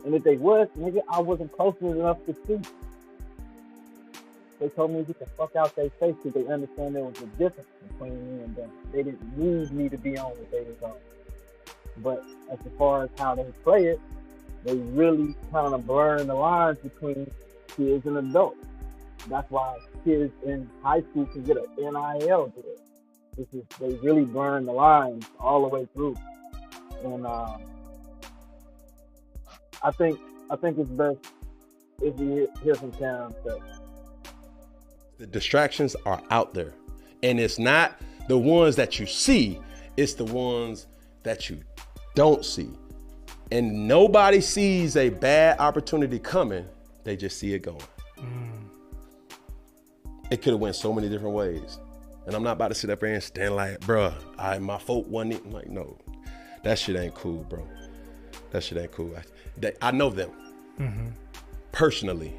And if they was, nigga, I wasn't close enough to see. They told me to get the fuck out their face because they understand there was a difference between me and them. They didn't need me to be on what they was on. But as far as how they play it, they really kind of blurring the lines between kids and adults. That's why kids in high school can get an NIL deal. They really blurring the lines all the way through. And I think it's best if you hear from Cam stuff. The distractions are out there, and it's not the ones that you see, it's the ones that you don't see. And nobody sees a bad opportunity coming, they just see it going. It could have went so many different ways. And I'm not about to sit up there and stand like, bruh, my fault wasn't it? I'm like, no, that shit ain't cool, bro. That shit ain't cool. I know them personally,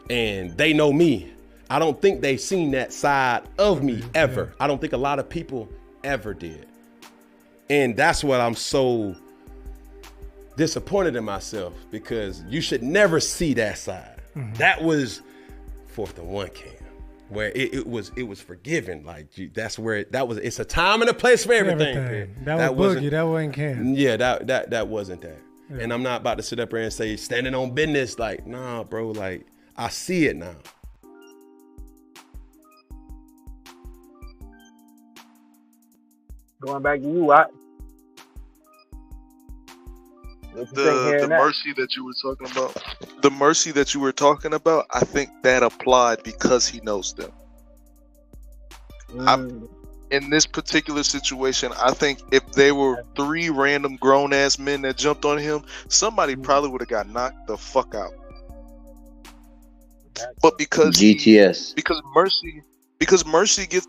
and they know me. I don't think they've seen that side of me ever. I don't think a lot of people ever did. And that's what I'm so disappointed in myself, because you should never see that side. That was 4th and 1 Cam, where it was forgiven. Like that's where it's a time and a place for everything. That was Boogie, that wasn't Cam. Yeah, that wasn't that. Yeah. And I'm not about to sit up there and say standing on business. Like, nah, bro. Like, I see it now. Going back to you, Watt. The mercy that you were talking about, I think that applied because he knows them. In this particular situation, I think if there were 3 random grown ass men that jumped on him, somebody probably would have got knocked the fuck out. But because mercy gets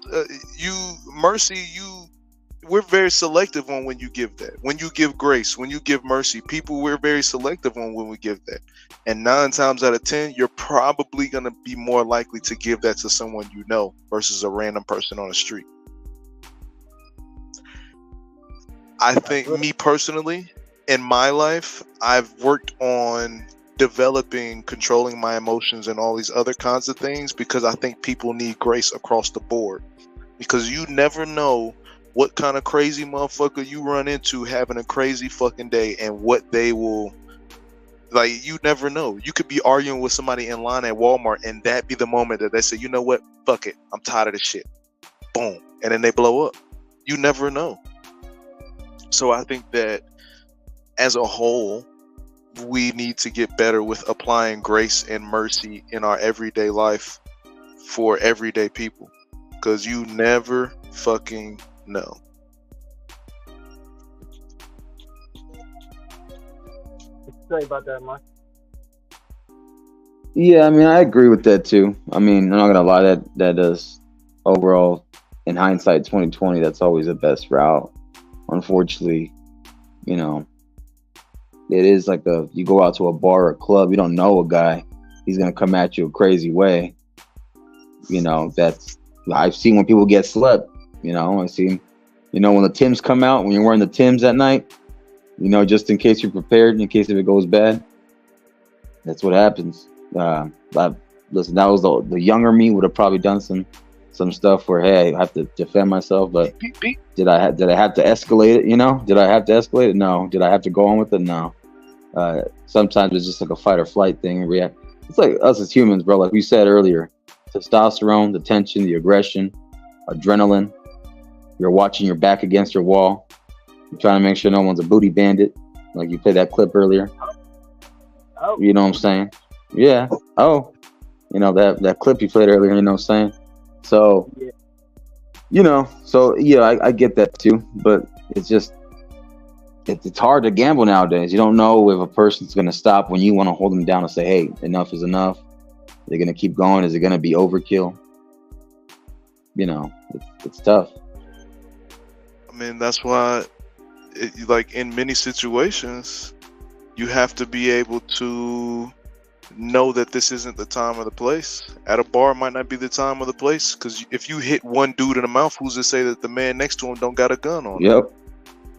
we're very selective on when you give that. When you give grace, when you give mercy, we're very selective on when we give that. And 9 times out of 10, you're probably going to be more likely to give that to someone you know versus a random person on the street. I think, me personally, in my life, I've worked on developing, controlling my emotions and all these other kinds of things, because I think people need grace across the board. Because you never know what kind of crazy motherfucker you run into having a crazy fucking day, and what they will, like, you never know. You could be arguing with somebody in line at Walmart, and that be the moment that they say, you know what, fuck it, I'm tired of this shit. Boom. And then they blow up. You never know. So I think that as a whole, we need to get better with applying grace and mercy in our everyday life for everyday people, because you never fucking know. What you say about that, Mike? Yeah, I mean, I agree with that too. I mean, I'm not gonna lie, that does, overall, in hindsight, 2020, that's always the best route. Unfortunately, you know, it is like you go out to a bar or a club, you don't know a guy, he's gonna come at you a crazy way. You know, I've seen when people get slept. You know, I see, you know, when the Timbs come out, when you're wearing the Timbs at night, you know, just in case you're prepared, in case if it goes bad. That's what happens. Listen, that was the younger me would have probably done some stuff where, hey, I have to defend myself, but did I have to escalate it? You know, did I have to escalate it? No. Did I have to go on with it? No. Sometimes it's just like a fight or flight thing and react. It's like us as humans, bro. Like we said earlier, testosterone, the tension, the aggression, adrenaline. You're watching your back against your wall. You're trying to make sure no one's a booty bandit. Like you played that clip earlier. Oh. You know what I'm saying? Yeah. Oh. You know, that clip you played earlier, you know what I'm saying? So, Yeah. you know, so yeah, I get that too. But it's just, it's hard to gamble nowadays. You don't know if a person's going to stop when you want to hold them down and say, hey, enough is enough. They're going to keep going. Is it going to be overkill? You know, it's tough. I mean, that's why, like in many situations, you have to be able to know that this isn't the time or the place. At a bar, it might not be the time or the place, because if you hit one dude in the mouth, who's to say that the man next to him don't got a gun on him?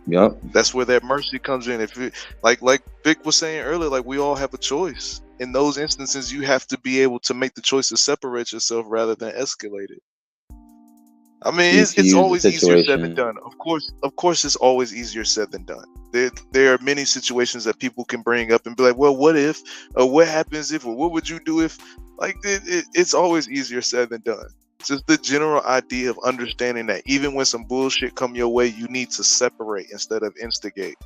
Yep. That's where that mercy comes in. If you, like Vic was saying earlier, like we all have a choice. In those instances, you have to be able to make the choice to separate yourself rather than escalate it. I mean, it's always easier said than done. Of course, it's always easier said than done. There are many situations that people can bring up and be like, well, what if, or what happens if, or what would you do if? Like, it's always easier said than done. Just the general idea of understanding that even when some bullshit come your way, you need to separate instead of instigate.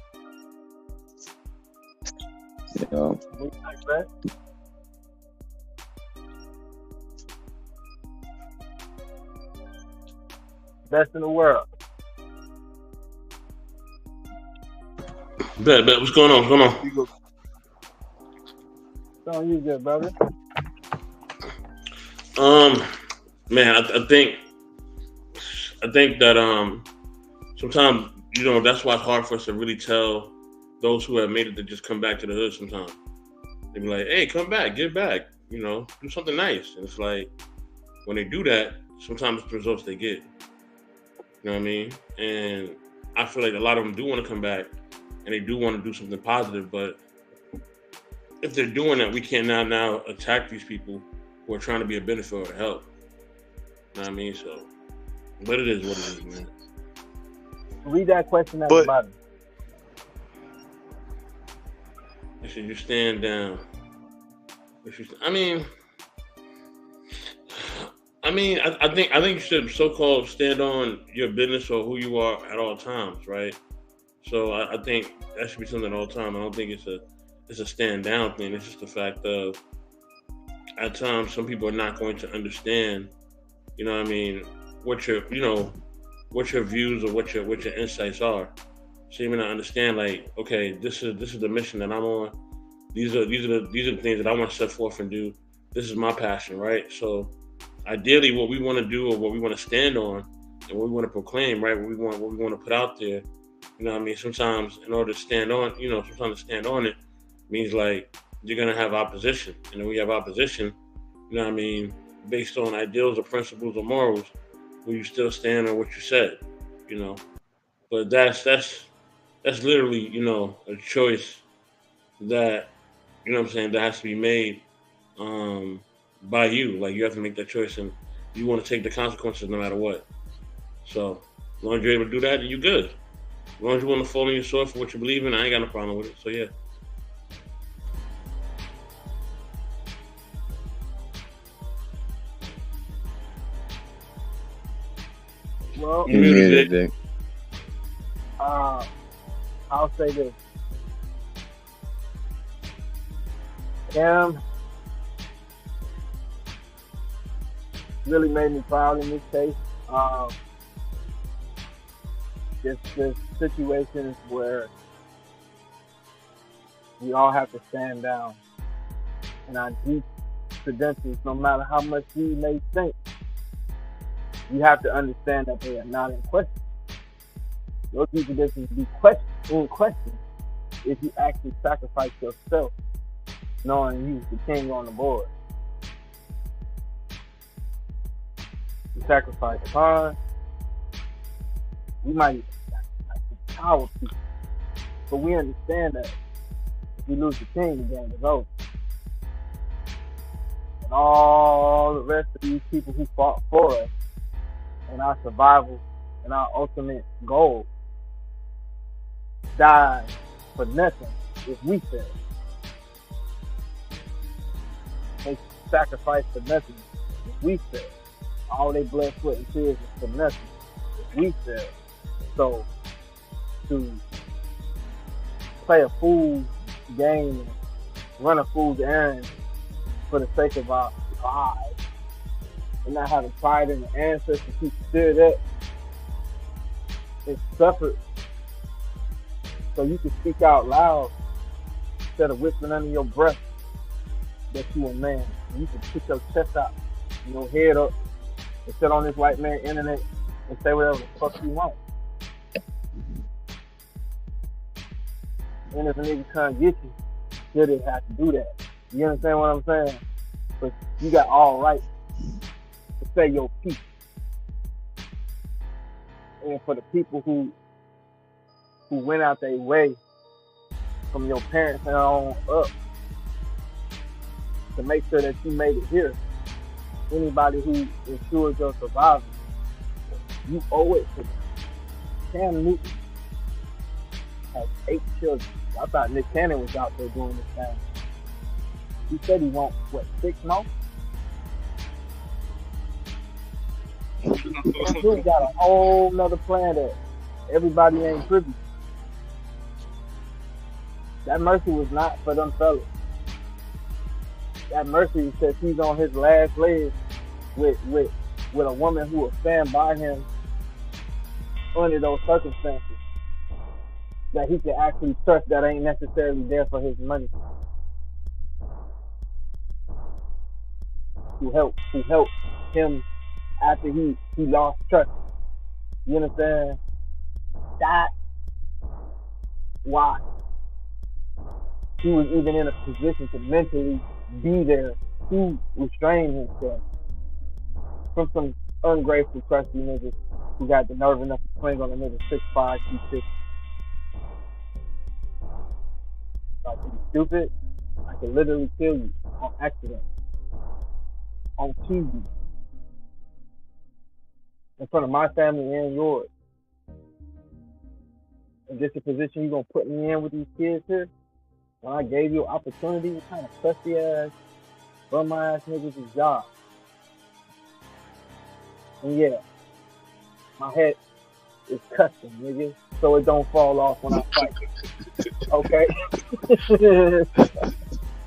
Yeah. Best in the world. Bet. What's going on? It's on you, good brother. Man, I think that sometimes, you know, that's why it's hard for us to really tell those who have made it to just come back to the hood sometimes. They be like, hey, come back, get back, you know, do something nice. And it's like, when they do that, sometimes it's the results they get. You know what I mean? And I feel like a lot of them do want to come back and they do want to do something positive, but if they're doing that, we can't now attack these people who are trying to be a benefit or to help. You know what I mean? So, but it is what it is, man. Read that question at the bottom. Should you stand down? I think you should so-called stand on your business or who you are at all times, right? So I think that should be something at all times. I don't think it's a stand down thing. It's just the fact of at times some people are not going to understand, you know what I mean, what your views or what your insights are. So you may not understand, like, okay, this is the mission that I'm on. These are the things that I want to set forth and do. This is my passion, right? So ideally, what we want to do or what we want to stand on and what we want to proclaim, right? What we want to put out there. You know what I mean? Sometimes in order to stand on, sometimes to stand on it means like you're gonna have opposition. And when you have opposition, you know what I mean, based on ideals or principles or morals, will you still stand on what you said? You know? But that's literally, you know, a choice that, you know what I'm saying, that has to be made by you. Like, you have to make that choice and you want to take the consequences no matter what. So as long as you're able to do that, then you're good. As long as you want to fall on your sword for what you believe in, I ain't got no problem with it. So yeah. Well, I'll say this. Really made me proud in this case. Just situations where we all have to stand down, and our deep credentials, no matter how much we may think, you have to understand that they are not in question. Those deep credentials be in question if you actually sacrifice yourself, knowing you's the king on the board. You sacrifice time. We might even sacrifice the power people. But we understand that if we lose the king, the game is over. And all the rest of these people who fought for us and our survival and our ultimate goal died for nothing if we fail. They sacrificed for nothing if we fail. All their blood, sweat, and tears is for nothing if we fail. So to play a fool's game and run a fool's errand for the sake of our lives and not having pride in the ancestors who stood up and suffered so you can speak out loud instead of whispering under your breath that you a man. You can put your chest out and your head up and sit on this white man internet and say whatever the fuck you want. And if a nigga come get you, you didn't have to do that. You understand what I'm saying? But you got all right to say your piece. And for the people who went out their way from your parents and on up to make sure that you made it here, anybody who ensures your survival, you owe it to them. Cam Newton has 8 children. I thought Nick Cannon was out there doing this thing. He said he wants, 6 more? Dude got a whole nother plan that everybody ain't privy. That mercy was not for them fellas. That mercy says he's on his last legs with a woman who will stand by him under those circumstances that he can actually trust that ain't necessarily there for his money. Who helped him after he lost trust. You understand? That's why he was even in a position to mentally be there to restrain himself from some ungrateful, crusty niggas who got the nerve enough to swing on a nigga 6'5", 260. Like, you stupid, I could literally kill you on accident, on TV, in front of my family and yours. And this the position you gonna put me in with these kids here? When I gave you an opportunity, what kind of crusty ass, bum ass niggas is y'all? And yeah, my head is custom, nigga, so it don't fall off when I fight. Okay?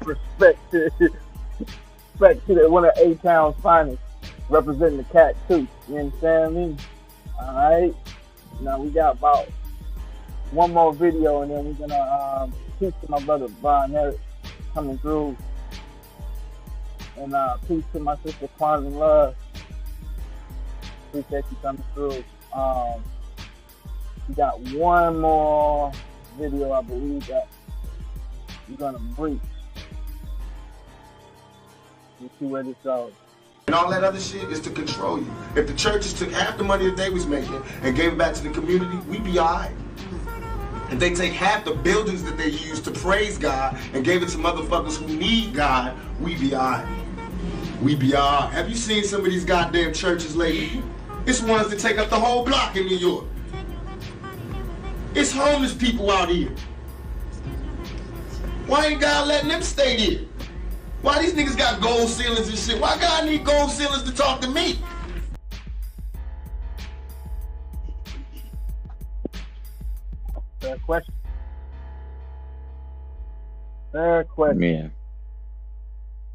Respect to that one of A-Town's finest, representing the cat too. You understand me? Alright? Now we got about one more video and then we're gonna peace to my brother Brian Eric coming through. And peace to my sister Quantum Love. Appreciate you coming through. We got one more video, I believe, that we're gonna breach. We'll see where this goes. And all that other shit is to control you. If the churches took half the money that they was making and gave it back to the community, we'd be all right. If they take half the buildings that they use to praise God and gave it to motherfuckers who need God, we'd be all right. We'd be all right. Have you seen some of these goddamn churches lately? It's ones that take up the whole block in New York. It's homeless people out here. Why ain't God letting them stay there? Why these niggas got gold ceilings and shit? Why God need gold ceilings to talk to me? Fair question. Fair question. Man.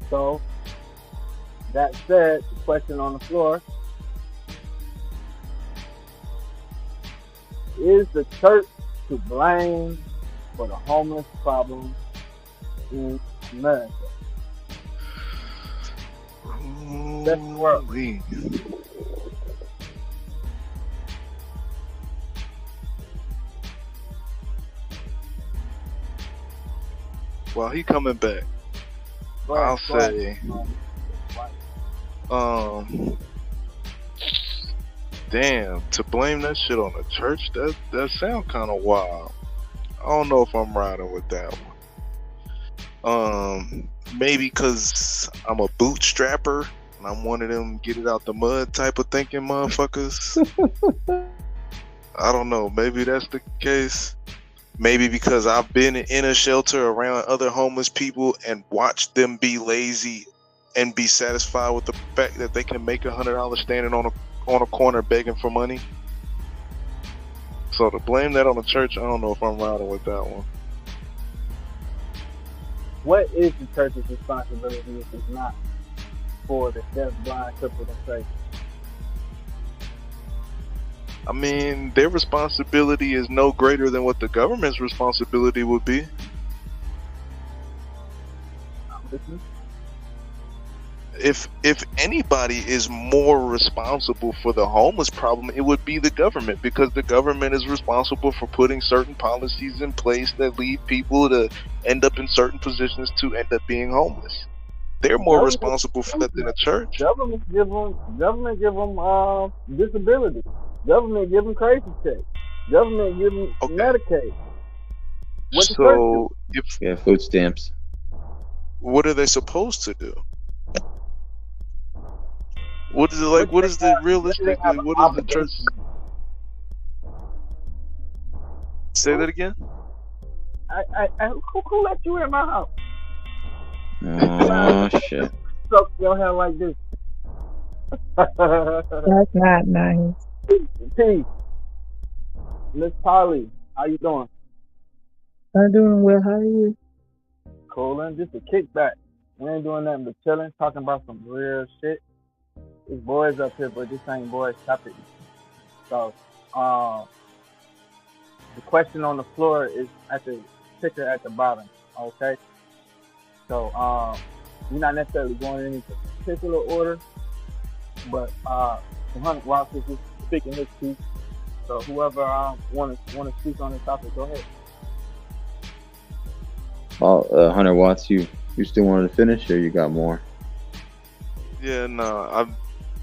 So, that said, the question on the floor, is the church to blame for the homeless problem in America? That's the world. while he coming back, I'll say, damn, to blame that shit on the church, that sound kind of wild. I don't know if I'm riding with that one. Maybe because I'm a bootstrapper and I'm one of them get it out the mud type of thinking motherfuckers. I don't know. Maybe that's the case. Maybe because I've been in a shelter around other homeless people and watched them be lazy and be satisfied with the fact that they can make $100 standing on a corner begging for money. So to blame that on the church, I don't know if I'm riding with that one. What is the church's responsibility if it's not for the deaf, blind, crippled, and crazy? I mean, their responsibility is no greater than what the government's responsibility would be. If anybody is more responsible for the homeless problem, it would be the government, because the government is responsible for putting certain policies in place that lead people to end up in certain positions to end up being homeless. They're more responsible for that than the church. Government give them disability. Government give them crazy check. Government give them Medicaid. So food stamps. What are they supposed to do? What is it like? What is the realistically? What is the church? Say that again. Who let you in my house? Oh shit! Suck your hair like this. That's not nice. Peace. Miss Polly, how you doing? I'm doing well. How are you? Coolin', just a kickback. We ain't doing nothing but chilling, talking about some real shit. There's boys up here, but this ain't boys topic. So, the question on the floor is at the ticker at the bottom. Okay. So, we're not necessarily going in any particular order, but 100 Watts is just speaking his piece. So, whoever want to speak on this topic, go ahead. Well, 100 Watts, you still wanted to finish, or you got more? Yeah, no.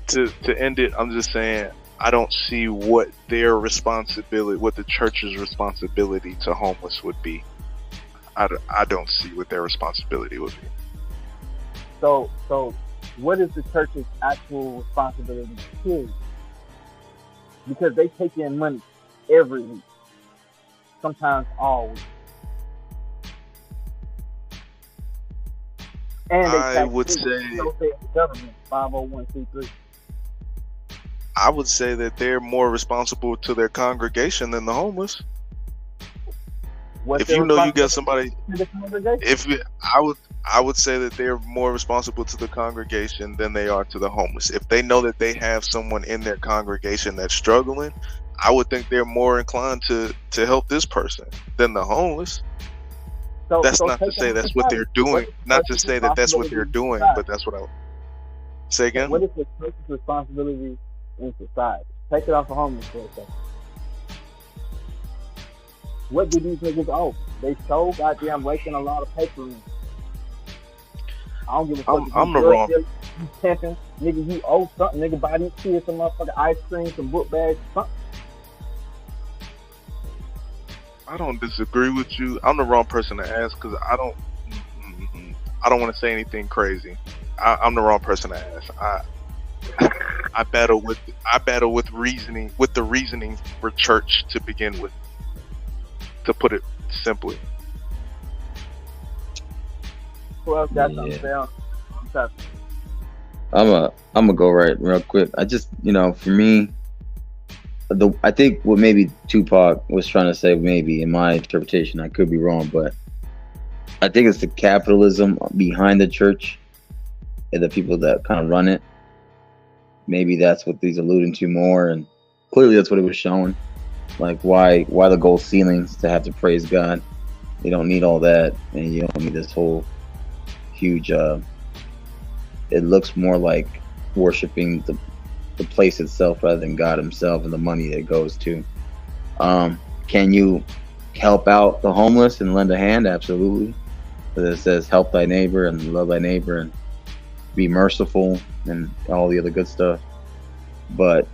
To end it, I'm just saying I don't see what their responsibility, what the church's responsibility to homeless would be. I don't see what their responsibility would be. So what is the church's actual responsibility to? Because they take in money every week, sometimes all week. And I would say government 501c3. I would say that they're more responsible to their congregation than the homeless. If you know you got somebody, I would say that they're more responsible to the congregation than they are to the homeless. If they know that they have someone in their congregation that's struggling, I would think they're more inclined to help this person than the homeless. That's not to say that's what they're doing. Not to say that that's what they're doing, but that's what I would say again. What is the church's responsibility in society? Take it off the homeless for a second. What do these niggas owe? They so goddamn raking a lot of paper in. I don't give a fuck. I'm the wrong. You temping, nigga, you owe something. Nigga, buy these kids some motherfucking ice cream, some book bags, something. I don't disagree with you. I'm the wrong person to ask because I don't want to say anything crazy. I'm the wrong person to ask. I battle with reasoning, with the reasoning for church to begin with. To put it simply. Well, that's unfair. I'm gonna go real quick. I just, for me, I think what maybe Tupac was trying to say, maybe in my interpretation, I could be wrong, but I think it's the capitalism behind the church and the people that kind of run it. Maybe that's what he's alluding to more, and clearly that's what it was showing. Like why the gold ceilings to have to praise God? You don't need all that, and you don't need this whole huge. It looks more like worshiping the place itself rather than God Himself and the money that it goes to. Can you help out the homeless and lend a hand? Absolutely. that says help thy neighbor and love thy neighbor and be merciful and all the other good stuff. But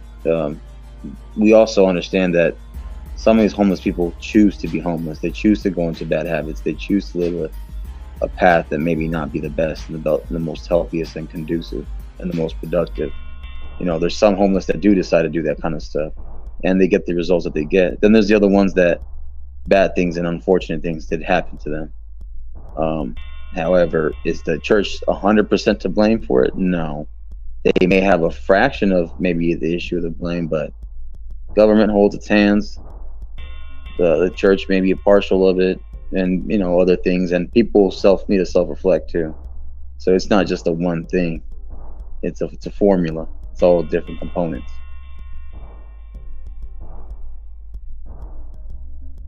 we also understand that some of these homeless people choose to be homeless. They choose to go into bad habits. They choose to live a path that maybe not be the best and the most healthiest and conducive and the most productive. You know, there's some homeless that do decide to do that kind of stuff, and they get the results that they get. Then there's the other ones that bad things and unfortunate things did happen to them. However, is the church 100% to blame for it? No. They may have a fraction of maybe the issue of the blame, but government holds its hands. The church may be a partial of it, and you know, other things, and people need to self-reflect too. So it's not just a one thing. It's a formula. It's all different components.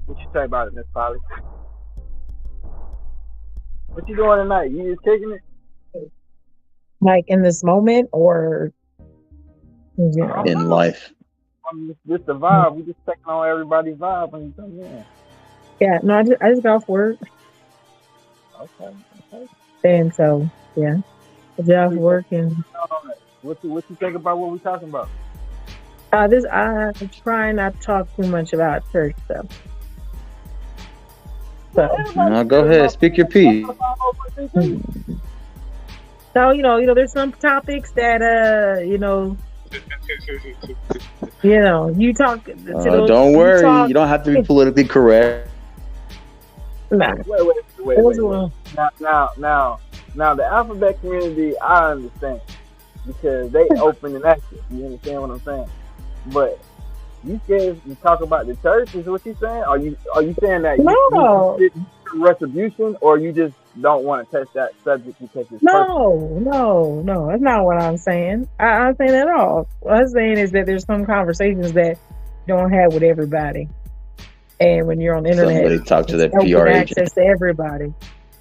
What you say about it, Miss Polly? What you doing tonight? You just kicking it? Like in this moment, or in life? Just the vibe. We just checking on everybody's vibe when you come in. Yeah, no, I just got off work. Okay. And so, yeah, I got off work and. What you think about what we talking about? I'm trying not to talk too much about church stuff. So no, go ahead, speak your piece. So there's some topics that you talk. Don't worry, you don't have to be politically correct. Nah. Wait. Now the alphabet community, I understand because they open and active. You understand what I'm saying? But you scared you talk about the church? Is what you saying? Are you saying that you retribution, or you just don't want to touch that subject because it's No, that's not what I'm saying. I'm saying at all. What I'm saying is that there's some conversations that you don't have with everybody, and when you're on the internet, somebody talk to their PR agent. Access to everybody.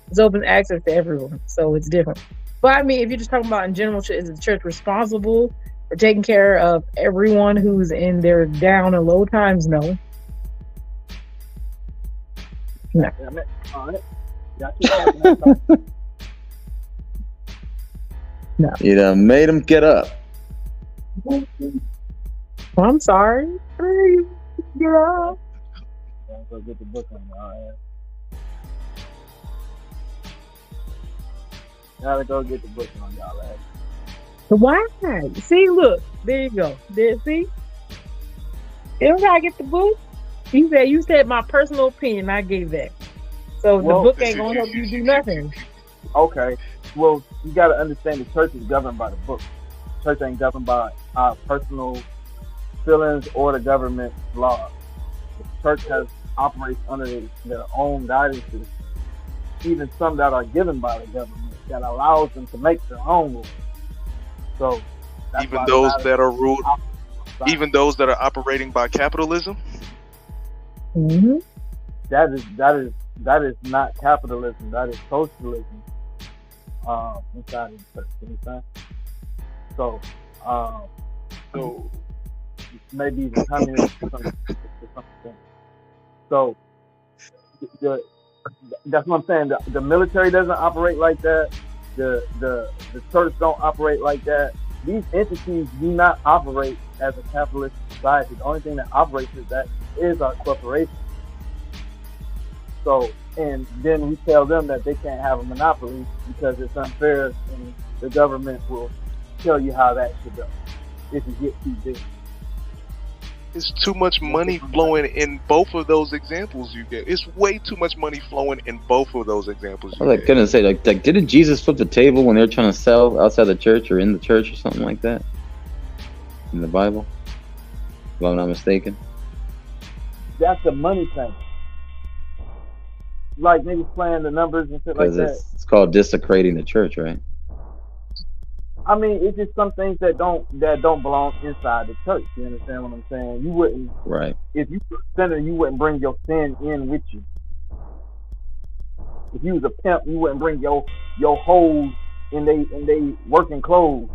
It's open access to everyone, so it's different. But I mean, if you're just talking about in general, is the church responsible for taking care of everyone who's in their down and low times? No. No. No. You done made them get up. I'm sorry. Get up. Go get the book on y'all. Gotta go get the book on y'all. Why? See, look, there you go. See, you don't gotta get the book. You said my personal opinion. I gave that. So the book ain't gonna help you do nothing. Okay. Well, you gotta understand the church is governed by the book. The church ain't governed by our personal feelings or the government laws. The church operates under their own guidances, even some that are given by the government that allows them to make their own rules. So even those that are ruled, even those that are operating by capitalism. Mm-hmm. That is not capitalism. That is socialism. Inside of the church, you understand? So maybe even communism to some extent. So that's what I'm saying. The military doesn't operate like that. The church don't operate like that. These entities do not operate as a capitalist society. The only thing that operates is our corporation. So, and then we tell them that they can't have a monopoly because it's unfair, and the government will tell you how that should go if you get too big. It's too much money flowing in both of those examples you get. It's way too much money flowing in both of those examples. I was gonna say, like, didn't Jesus flip the table when they were trying to sell outside the church or in the church or something like that in the Bible? If I'm not mistaken. That's the money thing. Like maybe playing the numbers and shit like that. It's called desecrating the church, right? I mean, it's just some things that don't belong inside the church. You understand what I'm saying? You wouldn't, right? If you were a sinner, you wouldn't bring your sin in with you. If you was a pimp, you wouldn't bring your hoes in they working clothes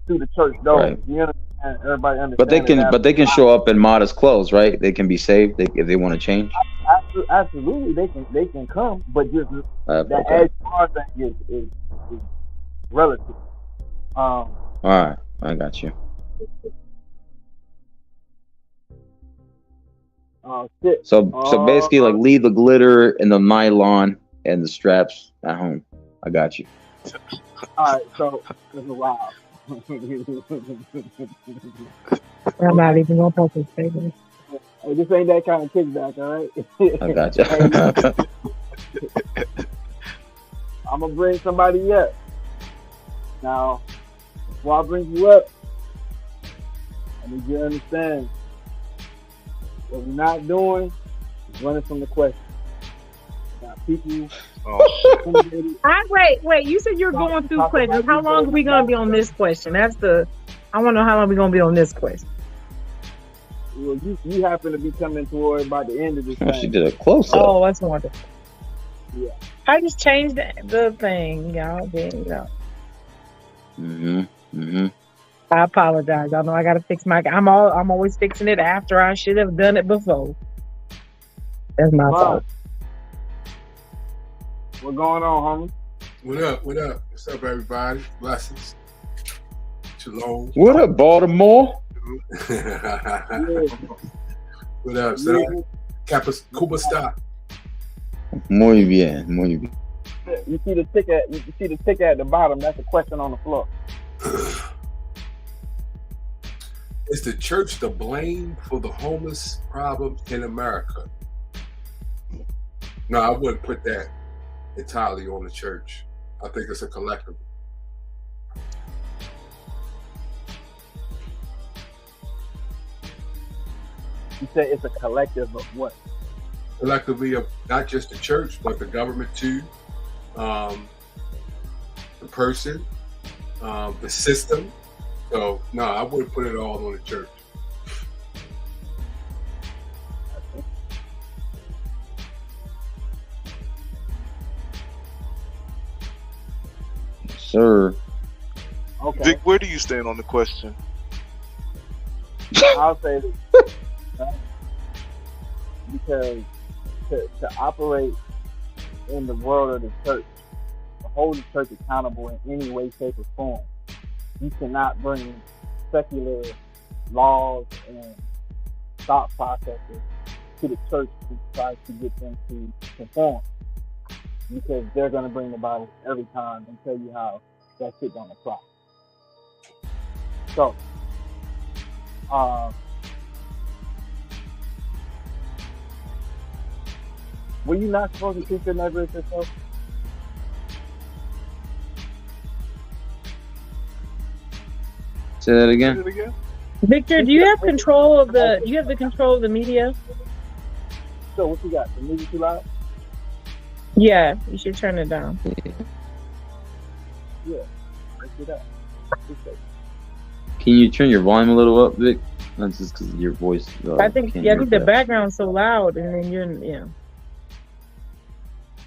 through the church door. Right. You understand? Everybody understands. But they can show up in modest clothes, right? They can be saved if they want to change. absolutely they can come, but just that okay. as far thing is relative. All right, I got you. So basically, like, leave the glitter and the nylon and the straps at home. I got you. All right, so wow. I'm not even gonna participate in this. Hey, this ain't that kind of kickback, all right? I got you. I'm gonna bring somebody up. Now, before I bring you up, I need you to understand what we're not doing is running from the question. Now, people. Wait. You said you're going through questions. How long are we gonna be on this question? I want to know how long we're gonna be on this question. Well, you happen to be coming toward by the end of this thing. She did a close up. Oh, that's wonderful. Yeah. I just changed the thing, y'all. I apologize. I know I gotta fix my. I'm always fixing it after I should have done it before. That's my fault. What's going on, homie? What up? What's up, everybody? Blessings. Shalom. What up, Baltimore? What up, son? Cuba stop. Muy bien. You see the ticket at the bottom. That's a question on the floor. Is the church to blame for the homeless problem in America? No, I wouldn't put that entirely on the church. I think it's a collective. You say it's a collective of what? Collectively of not just the church, but the government too, the person, the system. So no, I wouldn't put it all on the church. Sir. Okay. Vic, where do you stand on the question? I'll say this. Because to operate in the world of the church, to hold the church accountable in any way, shape, or form, you cannot bring secular laws and thought processes to the church to try to get them to conform. Because they're going to bring the Bible every time and tell you how that shit don't apply. So, were you not supposed to treat your neighbor as yourself? Say that again. Victor, do you have control of the? Do you have the control of the media? So what you got? The music too loud? Yeah, you should turn it down. Yeah, break it up. Can you turn your volume a little up, Vic? That's just because your voice. I think the background's so loud, and then you're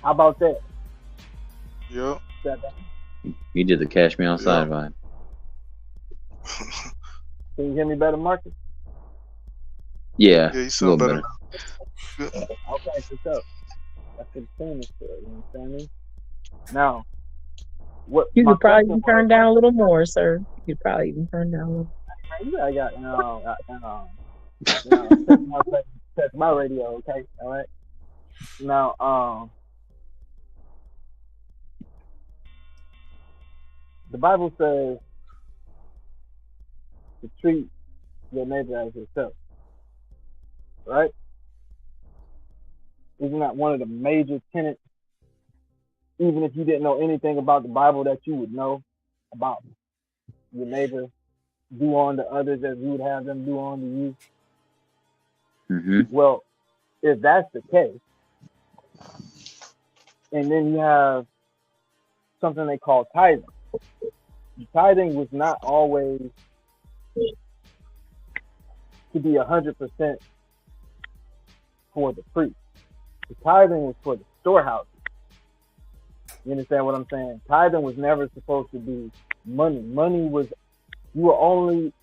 How about that? Yeah. You did the Cash Me Outside vibe. Can you hear me better, Marcus? Yeah, you sound better. Okay, what's up? That's what the thing is for, you understand me? Now, what you could probably even turn down a little more, sir. You could probably even turn down a little. I got test my radio, okay? All right. Now, the Bible says to treat your neighbor as yourself, right? Isn't that one of the major tenets? Even if you didn't know anything about the Bible, that you would know about your neighbor, do on to others as you would have them do on to you. Mm-hmm. Well, if that's the case, and then you have something they call tithing. Tithing was not always to be 100% for the priest. The tithing was for the storehouses. You understand what I'm saying? Tithing was never supposed to be money. Money was, you were only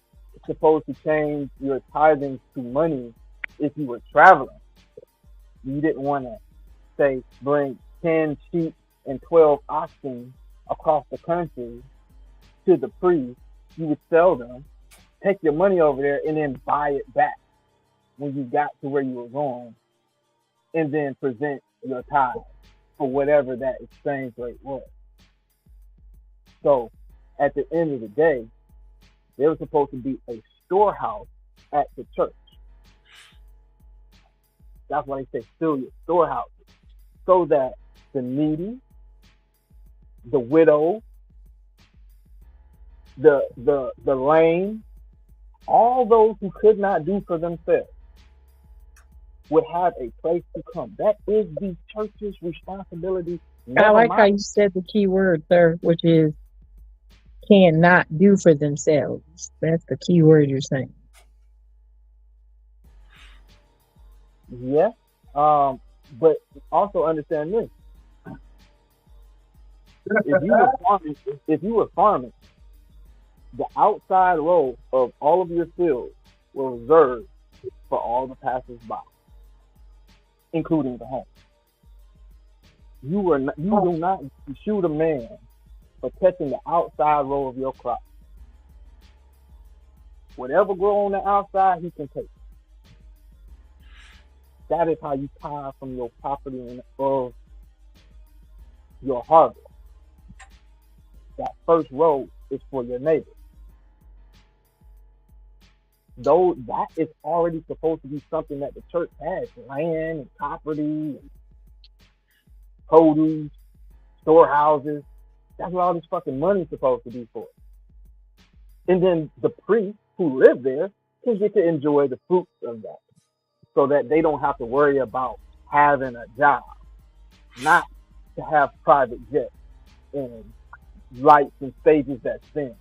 supposed to change your tithing to money if you were traveling. you didn't want to say bring 10 sheep and 12 oxen across the country to the priest. You would sell them, take your money over there, and then buy it back when you got to where you were going, and then present your tithe for whatever that exchange rate was. So at the end of the day, there was supposed to be a storehouse at the church. That's why they say fill your storehouses, so that the needy, the widow, the lame, all those who could not do for themselves would have a place to come. That is the church's responsibility. I like how you said the key word, sir, which is cannot do for themselves. That's the key word you're saying. Yeah. But also understand this. If you were farming, the outside row of all of your fields were reserved for all the passers-by, including the home. You do not shoot a man for catching the outside row of your crop. Whatever grow on the outside, he can take. That is how you tithe from your property and of your harvest. That first row is for your neighbor. Though that is already supposed to be something that the church has, land and property and produce, storehouses. That's what all this fucking money is supposed to be for. And then the priests who live there can get to enjoy the fruits of that, so that they don't have to worry about having a job, not to have private jets and lights and stages that spin.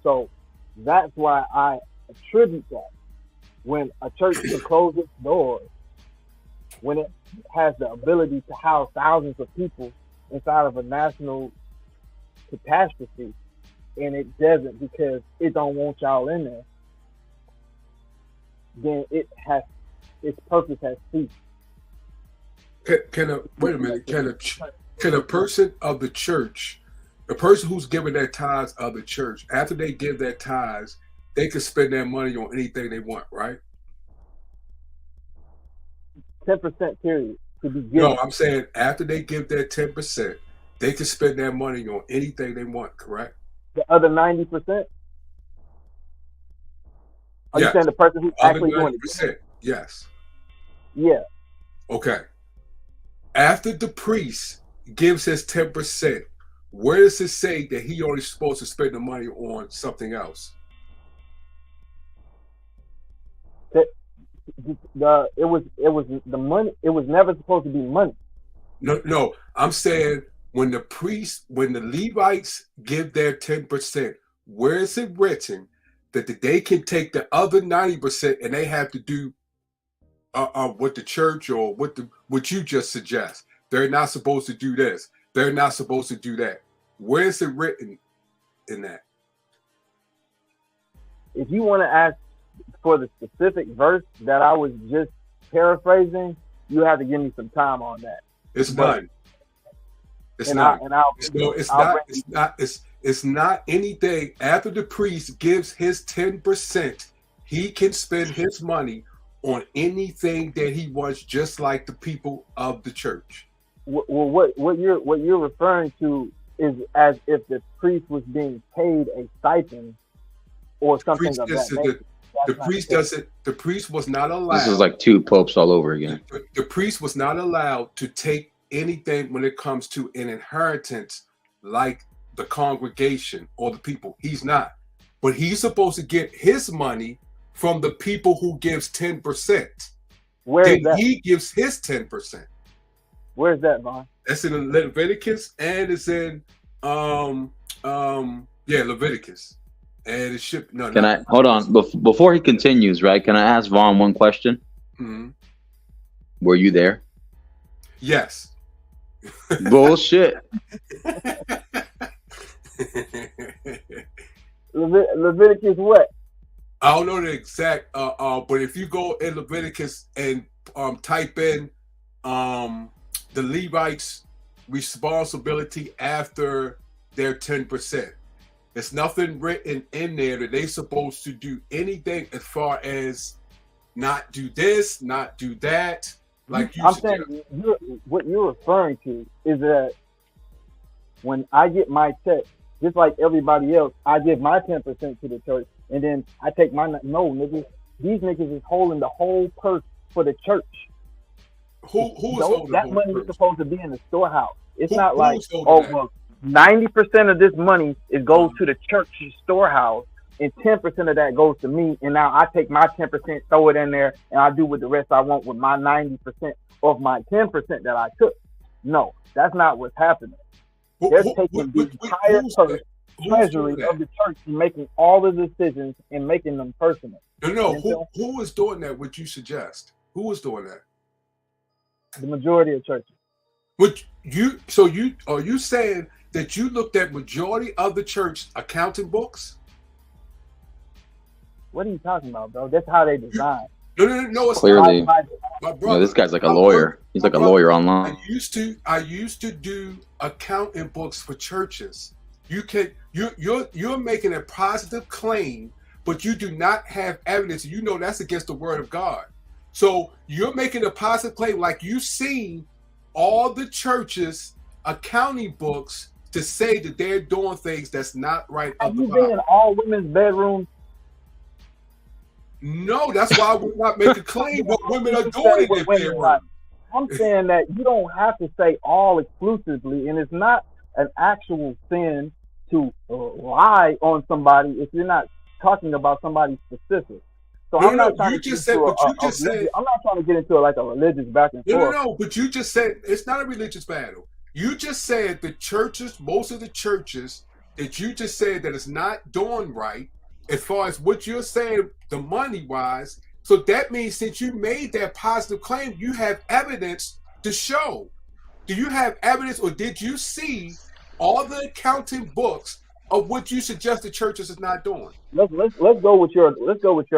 So that's why I attribute that. When a church can close its doors, when it has the ability to house thousands of people inside of a national catastrophe, and it doesn't because it don't want y'all in there, then its purpose has ceased. Wait a minute? Can a person of the church, the person who's giving their tithes of the church, after they give their tithes, they can spend their money on anything they want, right? 10% period to be given. No, I'm saying after they give their 10%, they can spend their money on anything they want, correct? The other 90%? Are you saying the person who's actually doing it? Yes. Yeah. Okay. After the priest gives his 10%, where does it say that he only supposed to spend the money on something else? It was the money. It was never supposed to be money. No. I'm saying when the Levites give their 10%, where is it written that they can take the other 90% and they have to do what the church or what you just suggest? They're not supposed to do this. They're not supposed to do that. Where is it written in that? If you want to ask for the specific verse that I was just paraphrasing, you have to give me some time on that. It's not. It's not anything. After the priest gives his 10%, he can spend his money on anything that he wants, just like the people of the church. Well, what you're referring to is as if the priest was being paid a stipend or something of that nature. The priest was not allowed. This is like two popes all over again. The priest was not allowed to take anything when it comes to an inheritance like the congregation or the people. He's not. But he's supposed to get his money from the people who gives 10%. Then he gives his 10%. Where's that, Vaughn? That's in Leviticus, and it's in Leviticus. And it should hold on before he continues, right? Can I ask Vaughn one question? Mm-hmm. Were you there? Yes. Bullshit. Leviticus what? I don't know the exact, but if you go in Leviticus and type in the Levites' responsibility after their 10%, there's nothing written in there that they're supposed to do anything as far as not do this, not do that. Like you I'm saying, what you're referring to is that when I get my check, just like everybody else, I give my 10% to the church, and then I take my no niggas. These niggas is holding the whole purse for the church. Who's holding that the whole money purse? is supposed to be in the storehouse. It's not Who's like holding that? well, 90% of this money goes to the church's storehouse, and 10% of that goes to me. And now I take my 10%, throw it in there, and I do with the rest I want with my 90% of my 10% that I took. No, that's not what's happening. They're taking the entire purse, treasury of the church and making all the decisions and making them personal. No. Who is doing that? Would you suggest? Who is doing that? The majority of churches. Are you saying that you looked at majority of the church accounting books? What are you talking about, bro? That's how they design. No. It's Clearly, not. My brother, this guy's like a lawyer. He's like a lawyer online. I used to do accounting books for churches. You're making a positive claim, but you do not have evidence. You know that's against the word of God. So you're making a positive claim, like you seen all the churches' accounting books to say that they're doing things that's not right. Have you been in all women's bedrooms? No, that's why I would not make a claim what women are doing in their bedroom. I'm saying that you don't have to say all exclusively, and it's not an actual sin to lie on somebody if you're not talking about somebody specific. So I'm not trying to get into like a religious back and forth. No, but you just said it's not a religious battle. You just said the churches, most of the churches that you just said that it's not doing right as far as what you're saying, the money wise. So that means since you made that positive claim, you have evidence to show. Do you have evidence, or did you see all the accounting books of what you suggest the churches is not doing? Let's go with your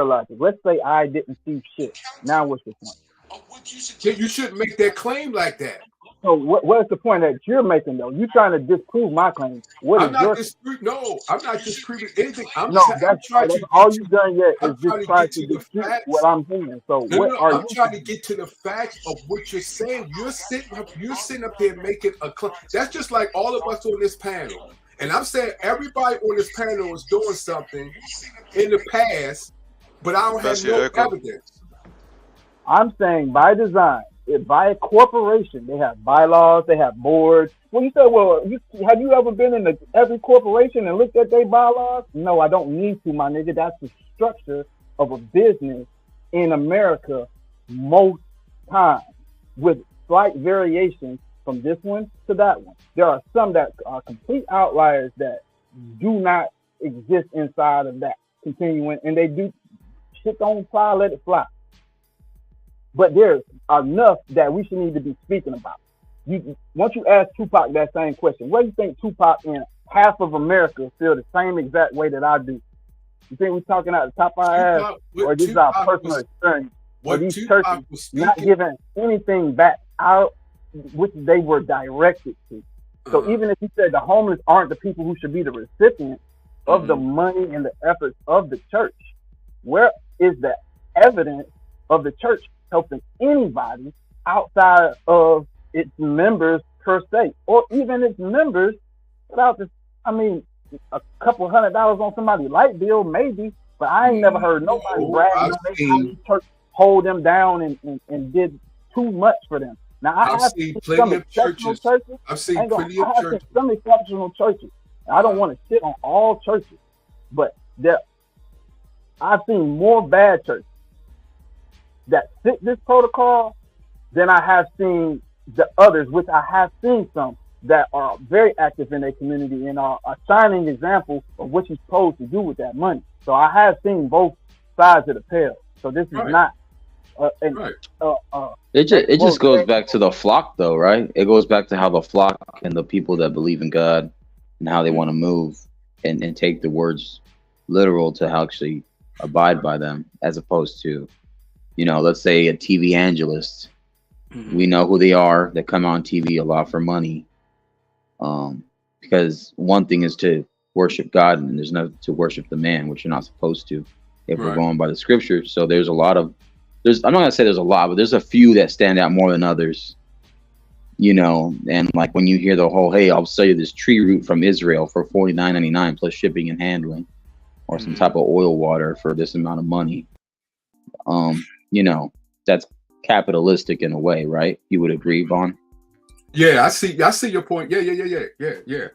logic. Let's say I didn't see shit. Now what's the point? You shouldn't make that claim like that. So what's the point that you're making though? You're trying to disprove my claim. I'm not disproving anything. That's all you've done yet is just try to dispute what I'm saying. So I'm trying to get to the facts of what you're saying. You're sitting up there making a claim. That's just like all of us on this panel. And I'm saying everybody on this panel is doing something in the past, but I don't have no evidence. I'm saying by design, by a corporation, they have bylaws, they have boards. Well, you say, have you ever been in every corporation and looked at their bylaws? No, I don't need to, my nigga. That's the structure of a business in America most times, with slight variations from this one to that one. There are some that are complete outliers that do not exist inside of that continuing, and they do shit don't fly, let it fly. But there's enough that we should need to be speaking about. Once you ask Tupac that same question, what do you think Tupac and half of America feel the same exact way that I do? You think we're talking out the top of our ass, or this is our personal experience? Or these churches not giving anything back out which they were directed to. So even if you said the homeless aren't the people who should be the recipients of the money and the efforts of the church, where is the evidence of the church helping anybody outside of its members per se, or even its members without this? I mean, a couple $100 on somebody's light bill, maybe, but I ain't never heard nobody bragging on their church hold them down and did too much for them. Now I've seen plenty of churches. I've seen plenty of churches. Some exceptional churches. I don't want to shit on all churches, but I've seen more bad churches that fit this protocol than I have seen the others, which I have seen some that are very active in their community and are a shining example of what you're supposed to do with that money. So I have seen both sides of the pail. So this is not. It just goes back to the flock, though, right? It goes back to how the flock and the people that believe in God and how they want to move and take the words literal to actually abide by them, as opposed to, let's say a TV evangelist. We know who they are. They come on TV a lot for money. Because one thing is to worship God, and there's nothing to worship the man, which you're not supposed to, if we're going by the scriptures. So there's a lot of, I'm not gonna say there's a lot, but there's a few that stand out more than others. And like when you hear the whole, hey, I'll sell you this tree root from Israel for $49.99 plus shipping and handling, or some type of oil water for this amount of money. That's capitalistic in a way, right? You would agree, Vaughn? Yeah, I see your point. Yeah.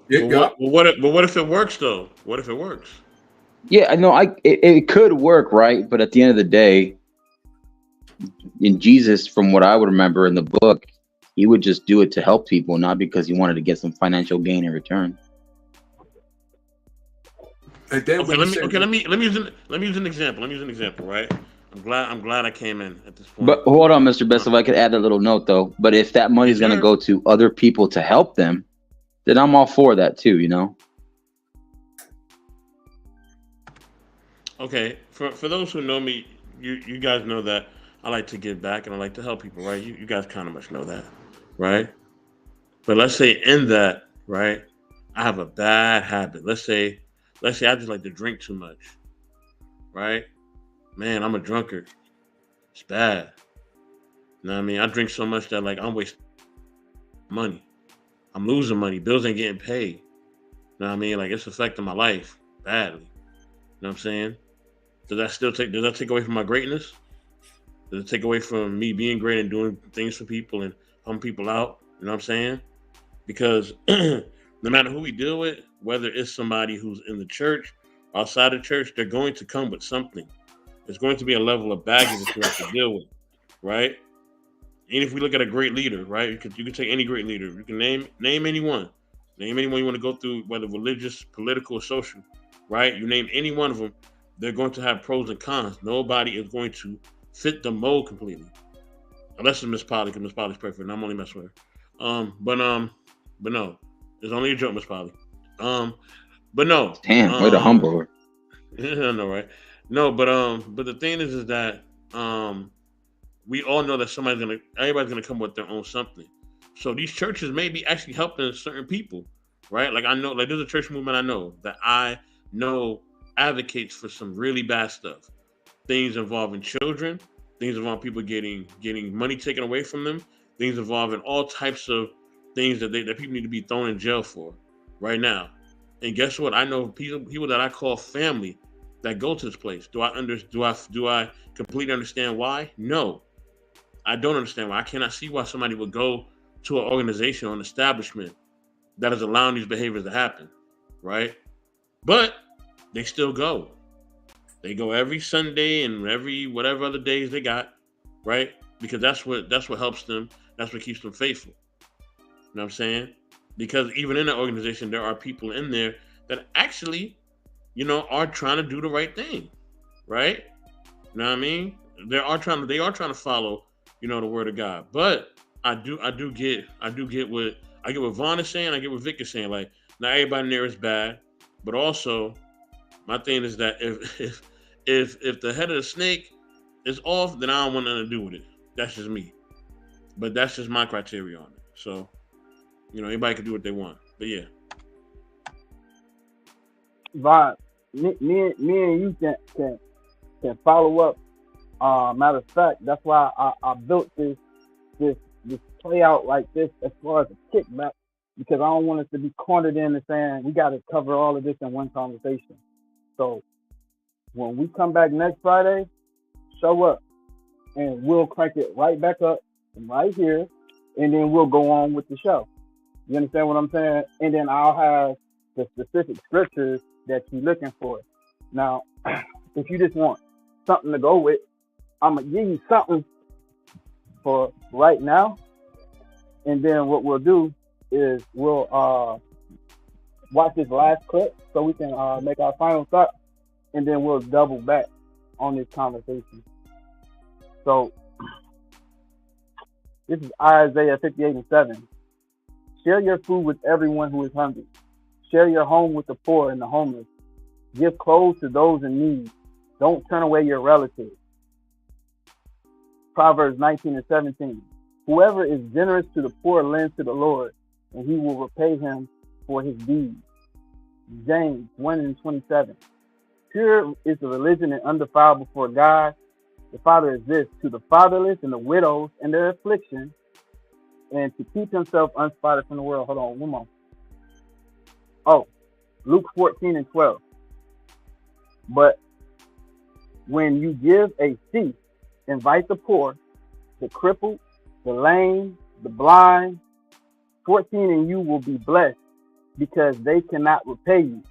But what if it works though? What if it works? Yeah, I know. It could work, right? But at the end of the day, in Jesus, from what I would remember in the book, he would just do it to help people, not because he wanted to get some financial gain in return. And then let me use an example. Right? I'm glad I came in at this point. But hold on, Mr. Best, if I could add a little note though. But if that money is going to go to other people to help them, then I'm all for that too. Okay, for those who know me, you guys know that I like to give back and I like to help people, right? You guys kind of much know that, right? But let's say in that, right, I have a bad habit. Let's say I just like to drink too much, right? Man, I'm a drunkard. It's bad. You know what I mean? I drink so much that like I'm wasting money. I'm losing money. Bills ain't getting paid. You know what I mean? Like it's affecting my life badly. You know what I'm saying? Does that take away from my greatness? Does it take away from me being great and doing things for people and helping people out? You know what I'm saying? Because no matter who we deal with, whether it's somebody who's in the church, outside the church, they're going to come with something. There's going to be a level of baggage that you have to deal with, right? And if we look at a great leader, right? You can take any great leader. You can name anyone. Name anyone you want to go through, whether religious, political, or social, right? You name any one of them, they're going to have pros and cons. Nobody is going to fit the mold completely. Unless it's Miss Polly, because Miss Polly's perfect, and I'm only messing with her. But no. It's only a joke, Miss Polly. But no. Damn, way to humble her. I know, right? No, but the thing is that we all know that everybody's gonna come with their own something. So these churches may be actually helping certain people, right? Like I know, like there's a church movement I know advocates for some really bad stuff. Things involving children, things involving people getting money taken away from them, things involving all types of things that people need to be thrown in jail for right now. And guess what? I know people that I call family that go to this place. Do I completely understand why? No. I don't understand why. I cannot see why somebody would go to an organization or an establishment that is allowing these behaviors to happen, right? But they still go. They go every Sunday and every whatever other days they got, right? Because that's what helps them. That's what keeps them faithful. You know what I'm saying? Because even in that organization, there are people in there that actually, are trying to do the right thing, right? You know what I mean? They are trying to follow, the word of God. But I get what Vaughn is saying. I get what Vic is saying. Like, not everybody in there is bad, but also my thing is that if the head of the snake is off, then I don't want nothing to do with it. That's just me. But that's just my criteria on it. So, anybody can do what they want. But yeah. Vaughn, me and you can follow up. Matter of fact, that's why I built this play out like this as far as a kickback, because I don't want us to be cornered in and saying we got to cover all of this in one conversation. So when we come back next Friday, show up and we'll crank it right back up from right here, and then we'll go on with the show. You understand what I'm saying? And then I'll have the specific scriptures that you're looking for. Now, if you just want something to go with, I'm going to give you something for right now. And then what we'll do is we'll watch this last clip so we can make our final thought. And then we'll double back on this conversation. So this is Isaiah 58:7. Share your food with everyone who is hungry. Share your home with the poor and the homeless. Give clothes to those in need. Don't turn away your relatives. Proverbs 19 and 17. Whoever is generous to the poor lends to the Lord, and he will repay him for his deeds. James 1 and 27. Pure is the religion and undefiled before God. The Father is this, to the fatherless and the widows in their affliction, and to keep himself unspotted from the world. Hold on, one more. Oh, Luke 14 and 12. But when you give a feast, invite the poor, the crippled, the lame, the blind. 14, and you will be blessed, because they cannot repay you.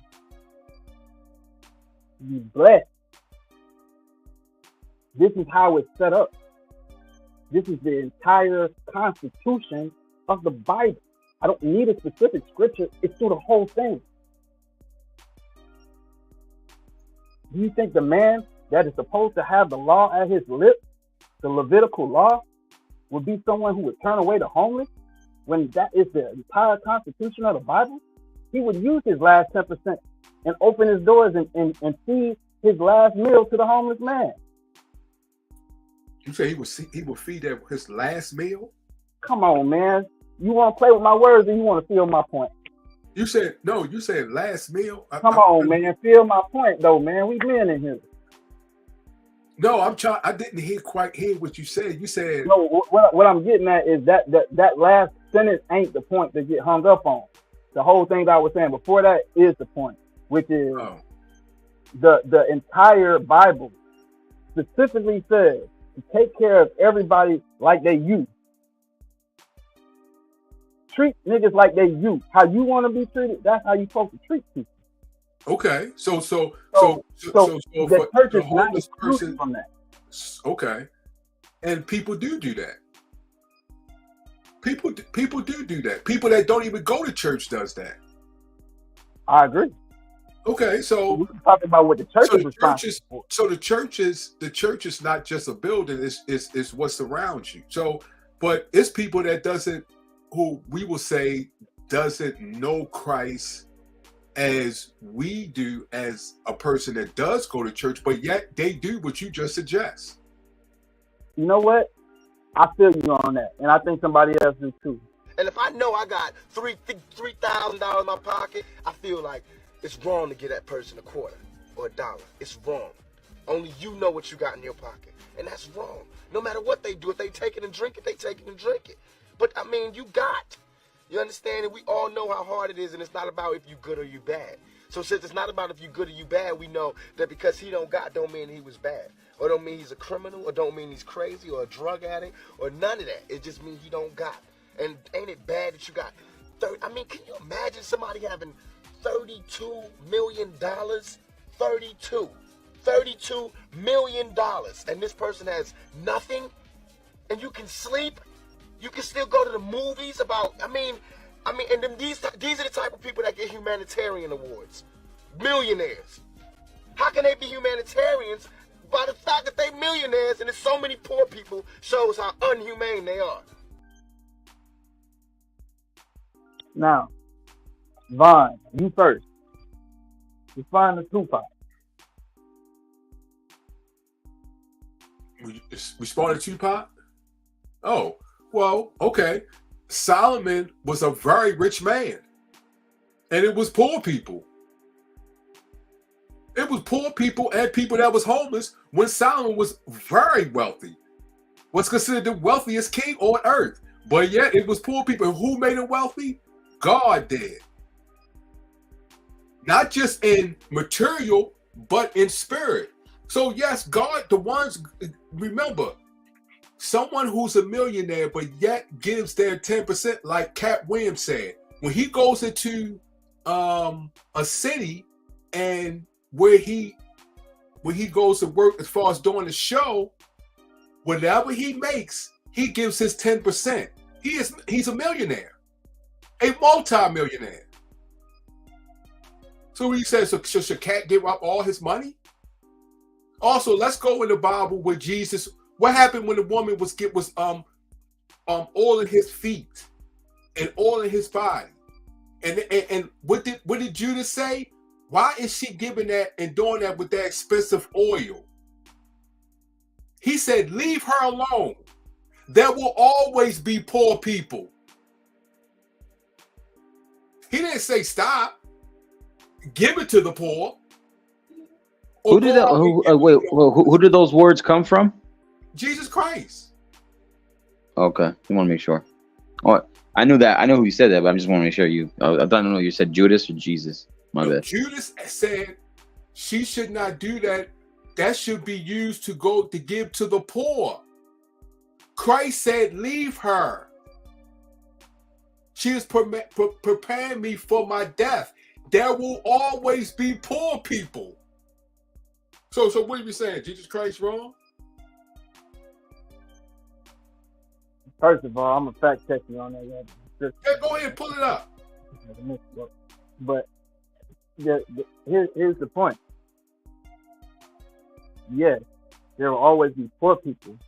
Be blessed. This is how it's set up. This is the entire constitution of the Bible. I don't need a specific scripture. It's through the whole thing. Do you think the man that is supposed to have the law at his lips, the Levitical law, would be someone who would turn away the homeless when that is the entire constitution of the Bible? He would use his last 10% and open his doors and feed his last meal to the homeless man. You say he would feed that his last meal? Come on, man. You want to play with my words, or you want to feel my point? You said no. You said last meal. Come on, man. Feel my point, though, man. We men in here. No, I'm trying. I didn't quite hear what you said. You said no. What I'm getting at is that last sentence ain't the point to get hung up on. The whole thing that I was saying before that is the point, which is the entire Bible specifically says to take care of everybody like they you. Treat niggas like they you. How you want to be treated, that's how you supposed to treat people. Okay, so the church is not exclusive from that. Okay, and people do that. People do that. People that don't even go to church does that. I agree. Okay, so we're talking about what the church is responsible for. So the church is not just a building. It's what surrounds you. So, but it's people that who we will say doesn't know Christ as we do as a person that does go to church, but yet they do what you just suggest. You know what? I feel you on that, and I think somebody else do too. And if I know I got $3,000 in my pocket, I feel like it's wrong to give that person a quarter or $1. It's wrong. Only you know what you got in your pocket, and that's wrong. No matter what they do, if they take it and drink it, they take it and drink it. But I mean, you understand, and we all know how hard it is, and it's not about if you good or you bad. So since it's not about if you good or you bad, we know that because he don't mean he was bad, or don't mean he's a criminal, or don't mean he's crazy, or a drug addict, or none of that. It just means he don't got. And ain't it bad that you got 30? I mean, can you imagine somebody having $32 million? $32 million, and this person has nothing, and you can sleep. You can still go to the movies and then these are the type of people that get humanitarian awards. Millionaires. How can they be humanitarians? By the fact that they millionaires and there's so many poor people shows how unhumane they are. Now, Vaughn, you first. Define the Tupac. Respond to Tupac? Oh. Well, okay. Solomon was a very rich man, and it was poor people. It was poor people and people that was homeless when Solomon was very wealthy, was considered the wealthiest king on earth. But yet it was poor people. And who made him wealthy? God did. Not just in material, but in spirit. So yes, God, remember, someone who's a millionaire but yet gives their 10%, like Cat Williams said, when he goes into a city and when he goes to work as far as doing the show, whatever he makes, he gives his 10%. He's a millionaire, a multi-millionaire. So he says, so should Cat give up all his money? Also, let's go in the Bible with Jesus. What happened when the woman was oiling his feet and oiling his body? And what did Judas say? Why is she giving that and doing that with that expensive oil? He said, leave her alone. There will always be poor people. He didn't say stop. Give it to the poor. Who did that? Who did those words come from? Jesus Christ. Okay, I want to make sure. Oh, I knew that. I know who you said that, but I just want to make sure I don't know. You said Judas or Jesus. My bad. Judas said she should not do that. That should be used to give to the poor. Christ said, leave her. She is preparing me for my death. There will always be poor people. So what are you saying? Jesus Christ wrong? First of all, I'm a fact check you on that. Yeah, go ahead, pull it up. But here's the point. Yes, there will always be poor people,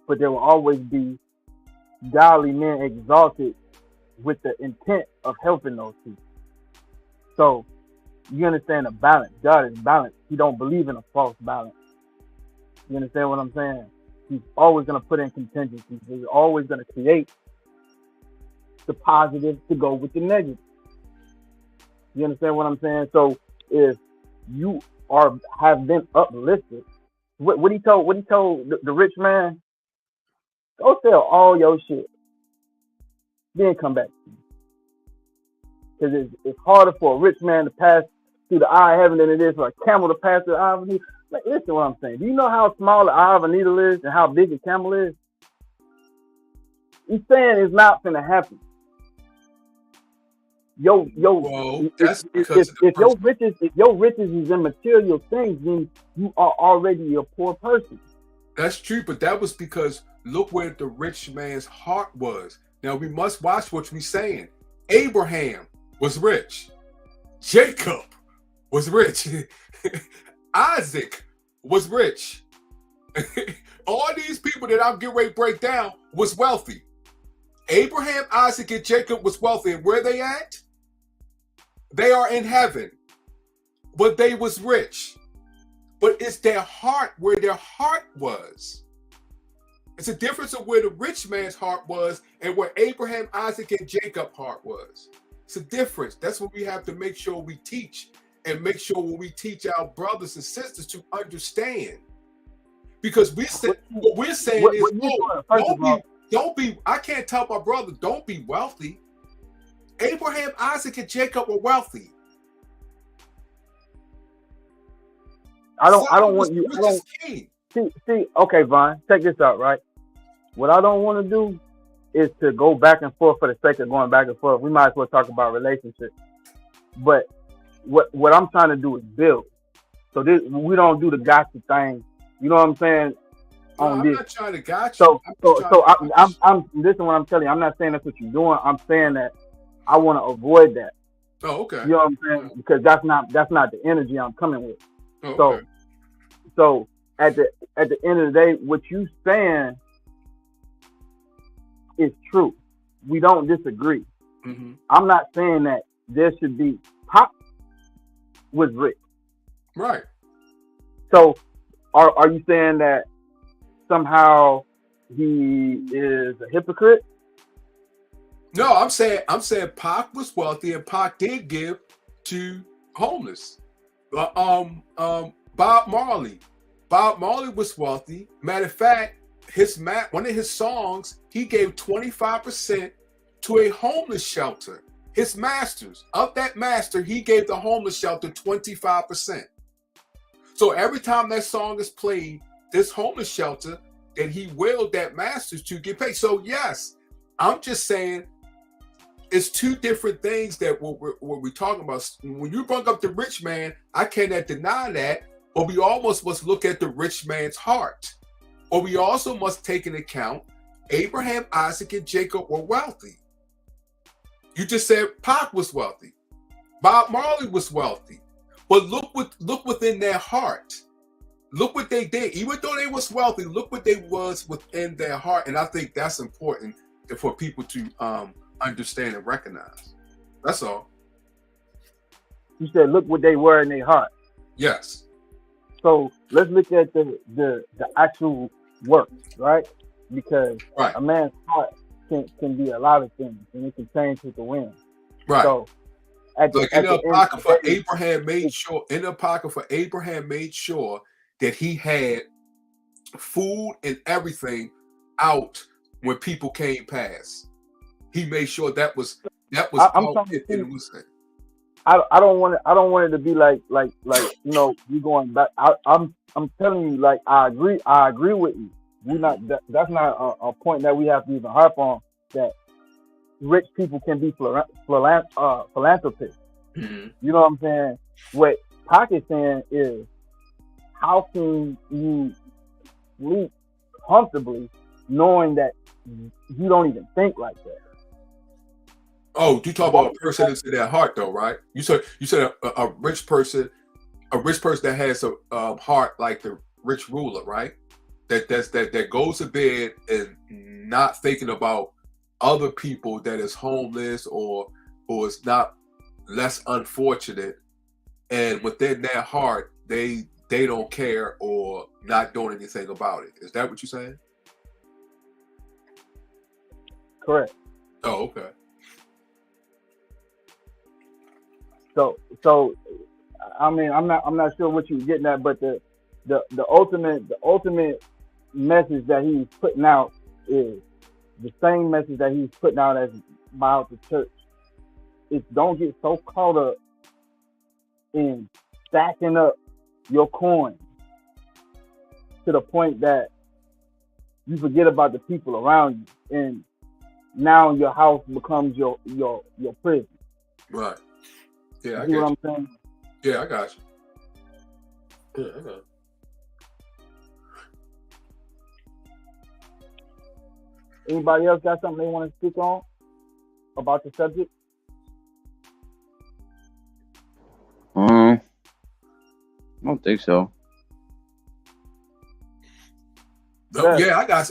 but there will always be godly men exalted with the intent of helping those people. So you understand the balance. God is balanced. He don't believe in a false balance. You understand what I'm saying? He's always going to put in contingencies. He's always going to create the positive to go with the negative. You understand what I'm saying? So if you have been uplifted, what he told the rich man, go sell all your shit, then come back to you. Because it's harder for a rich man to pass through the eye of heaven than it is for a camel to pass through the eye of a needle. Like, listen to what I'm saying. Do you know how small the eye of a needle is and how big a camel is? He's saying it's not going to happen. If your riches is in material things, then you are already a poor person. That's true, but that was because look where the rich man's heart was. Now we must watch what we're saying. Abraham was rich. Jacob was rich. Isaac was rich. All these people that I'm getting ready to break down was wealthy. Abraham, Isaac, and Jacob was wealthy. And where they at? They are in heaven. But they was rich. But it's their heart, where their heart was. It's a difference of where the rich man's heart was and where Abraham, Isaac, and Jacob's heart was. It's a difference. That's what we have to make sure we teach, and make sure when we teach our brothers and sisters to understand. Because what we're saying is, don't be, I can't tell my brother, don't be wealthy. Abraham, Isaac, and Jacob were wealthy. I don't want you. See, okay, Vaughn, check this out, right? What I don't want to do is to go back and forth for the sake of going back and forth. We might as well talk about relationships. But what I'm trying to do is build. So we don't do the gotcha thing. You know what I'm saying? I'm not trying to gotcha. I'm listen what I'm telling you. I'm not saying that's what you're doing. I'm saying that I want to avoid that. Oh, okay. You know what I'm saying? Because that's not the energy I'm coming with. Oh, okay. So at the end of the day, what you saying is true. We don't disagree. Mm-hmm. I'm not saying that there should be Pop was rich. Right. So are you saying that somehow he is a hypocrite? No, I'm saying Pac was wealthy and Pac did give to homeless. Bob Marley was wealthy. Matter of fact, one of his songs, he gave 25% to a homeless shelter. His masters, of that master, he gave the homeless shelter 25%. So every time that song is played, this homeless shelter that he willed that masters to get paid. So yes, I'm just saying it's two different things that what we're talking about. When you bring up the rich man, I cannot deny that, but we almost must look at the rich man's heart. Or we also must take into account Abraham, Isaac, and Jacob were wealthy. You just said Pac was wealthy. Bob Marley was wealthy. But look within their heart. Look what they did. Even though they was wealthy, look what they was within their heart. And I think that's important for people to understand and recognize. That's all. You said, look what they were in their heart. Yes. So let's look at the actual work, right? Because right. a man's heart can be a lot of things, and it can change with the wind. Right. So in the Apocrypha, Abraham made sure that he had food and everything out when people came past. He made sure that was I don't want it to be like you going back. I'm telling you, like, I agree with you. That's not a point that we have to even harp on, that rich people can be philanthropists. Mm-hmm. You know what I'm saying? What Pac is saying is, how can you sleep comfortably knowing that you don't even think like that? Oh, you talk about a person that's in their heart, though, right? You said a rich person that has a heart like the rich ruler, right? That goes to bed and not thinking about other people that is homeless or is not less unfortunate, and within their heart they don't care or not doing anything about it. Is that what you're saying? Correct. Oh, okay. So I mean, I'm not sure what you're getting at, but the ultimate message that he's putting out is the same message that he's putting out as about the church. It's don't get so caught up in stacking up your coins to the point that you forget about the people around you, and now your house becomes your prison. Right. Yeah, I see get what you. I'm saying? Yeah, I got you. Yeah, I got you. Anybody else got something they want to speak on about the subject? I don't think so. Yeah, I got.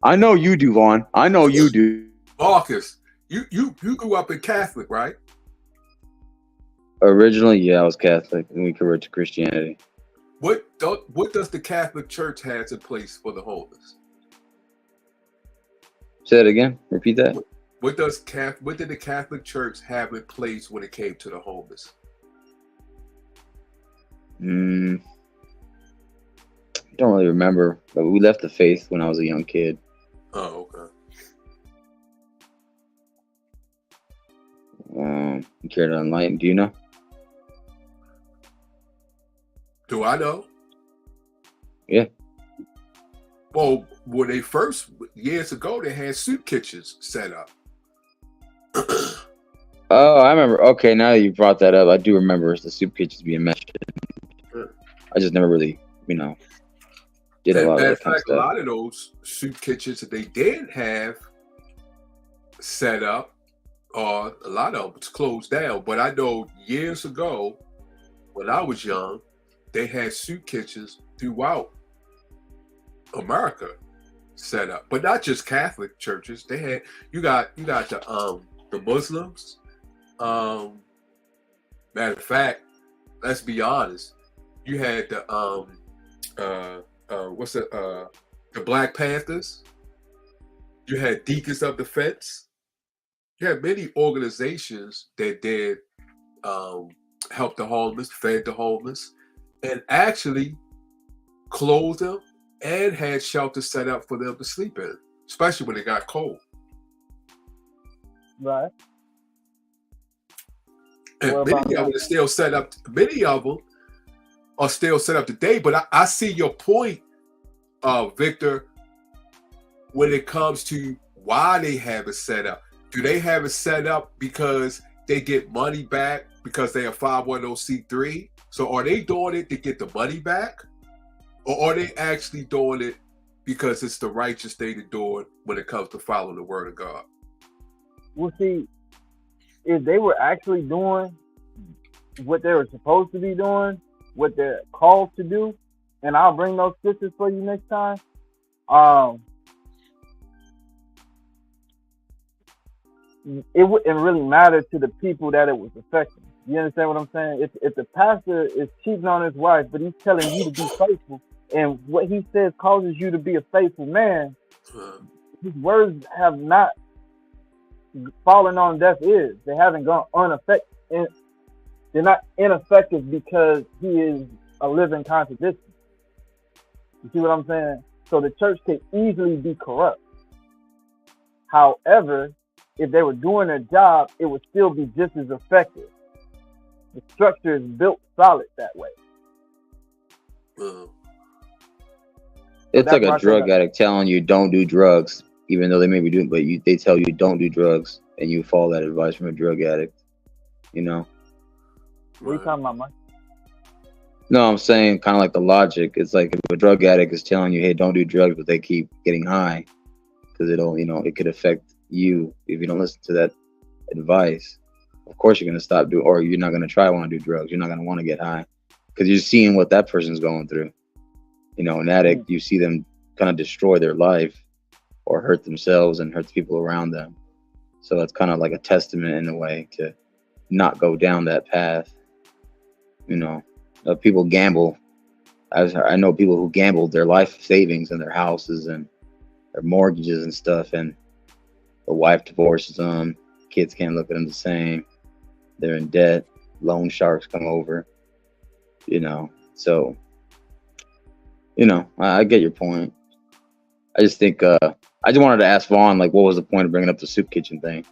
I know you do, Vaughn. I know you do. Marcus, you grew up in Catholic, right? Originally, yeah, I was Catholic, and we converted to Christianity. What does the Catholic Church has in place for the homeless? Say that again. Repeat that. What did the Catholic Church have in place when it came to the homeless? I don't really remember, but we left the faith when I was a young kid. Oh, okay. You care to enlighten? Do you know? Do I know? Yeah. Well, when they first, years ago, they had soup kitchens set up. Oh, I remember. Okay, now that you brought that up, I do remember the soup kitchens being mentioned. Sure. I just never really, did a lot of that kind of stuff. A lot of those soup kitchens that they did have set up, a lot of them was closed down. But I know years ago, when I was young, they had soup kitchens throughout America set up, but not just Catholic churches. They had you got the Muslims. Matter of fact, let's be honest, you had the Black Panthers. You had Deacons of Defense. You had many organizations that did help the homeless, fed the homeless, and actually clothed them and had shelters set up for them to sleep in, especially when it got cold. Right. And many of them are still set up. Many of them are still set up today. But I see your point, Victor, when it comes to why they have it set up. Do they have it set up because they get money back because they are 510c3? So are they doing it to get the money back? Or are they actually doing it because it's the righteous thing to do it when it comes to following the word of God? Well, see, if they were actually doing what they were supposed to be doing, what they're called to do, and I'll bring those scriptures for you next time. it wouldn't really matter to the people that it was affecting. You understand what I'm saying? If the pastor is cheating on his wife, but he's telling you to be faithful, and what he says causes you to be a faithful man, his words have not fallen on deaf ears. They haven't gone unaffected. They're not ineffective because he is a living contradiction. You see what I'm saying? So the church could easily be corrupt. However, if they were doing their job, it would still be just as effective. The structure is built solid that way. It's like a drug addict telling you don't do drugs, even though they may be doing, but they tell you don't do drugs, and you follow that advice from a drug addict. You know. What are you talking about, Mike? No, I'm saying kind of like the logic. It's like if a drug addict is telling you, hey, don't do drugs, but they keep getting high because it'll, it could affect you if you don't listen to that advice. Of course, you're going to stop doing, or you're not going to want to do drugs. You're not going to want to get high because you're seeing what that person's going through. An addict, you see them kind of destroy their life or hurt themselves and hurt the people around them. So it's kind of like a testament in a way to not go down that path. People gamble. I know people who gambled their life savings and their houses and their mortgages and stuff, and the wife divorces them. Kids can't look at them the same. They're in debt. Loan sharks come over. So, I get your point. I just think, I just wanted to ask Vaughn, what was the point of bringing up the soup kitchen thing?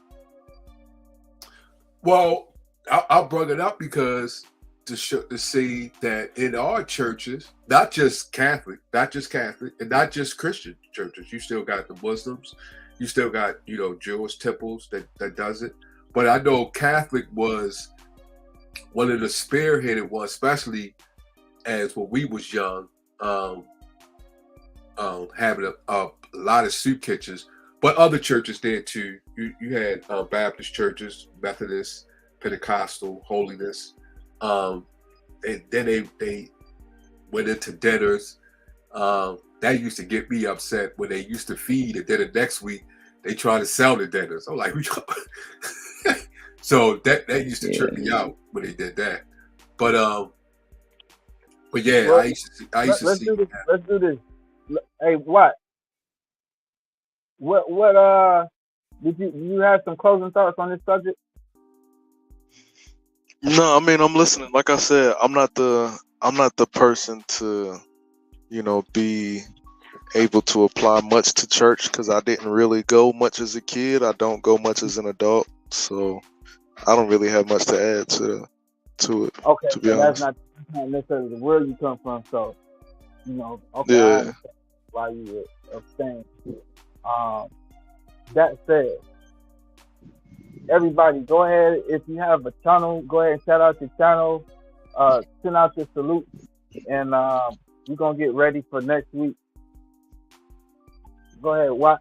Well, I brought it up because to see that in our churches, not just Catholic, and not just Christian churches, you still got the Muslims, you still got, Jewish temples that does it. But I know Catholic was one of the spearheaded ones, especially as when we was young, having a lot of soup kitchens, but other churches did too. You had Baptist churches, Methodist, Pentecostal, Holiness, and then they went into dinners. That used to get me upset when they used to feed, and then the next week they try to sell the dinners. I'm like, so that used to trip me out when they did that. But yeah, well, I used to see. Let's do this. Hey, what did you have some closing thoughts on this subject? No, I mean, I'm listening. Like I said, I'm not the person to, be able to apply much to church because I didn't really go much as a kid. I don't go much as an adult, so I don't really have much to add to it. Okay, to be honest. That's not necessarily the where you come from. So, okay, yeah. I understand why you were abstaining. That said, everybody, go ahead. If you have a channel, go ahead and shout out your channel. Send out your salutes, and we're gonna get ready for next week. Go ahead, what?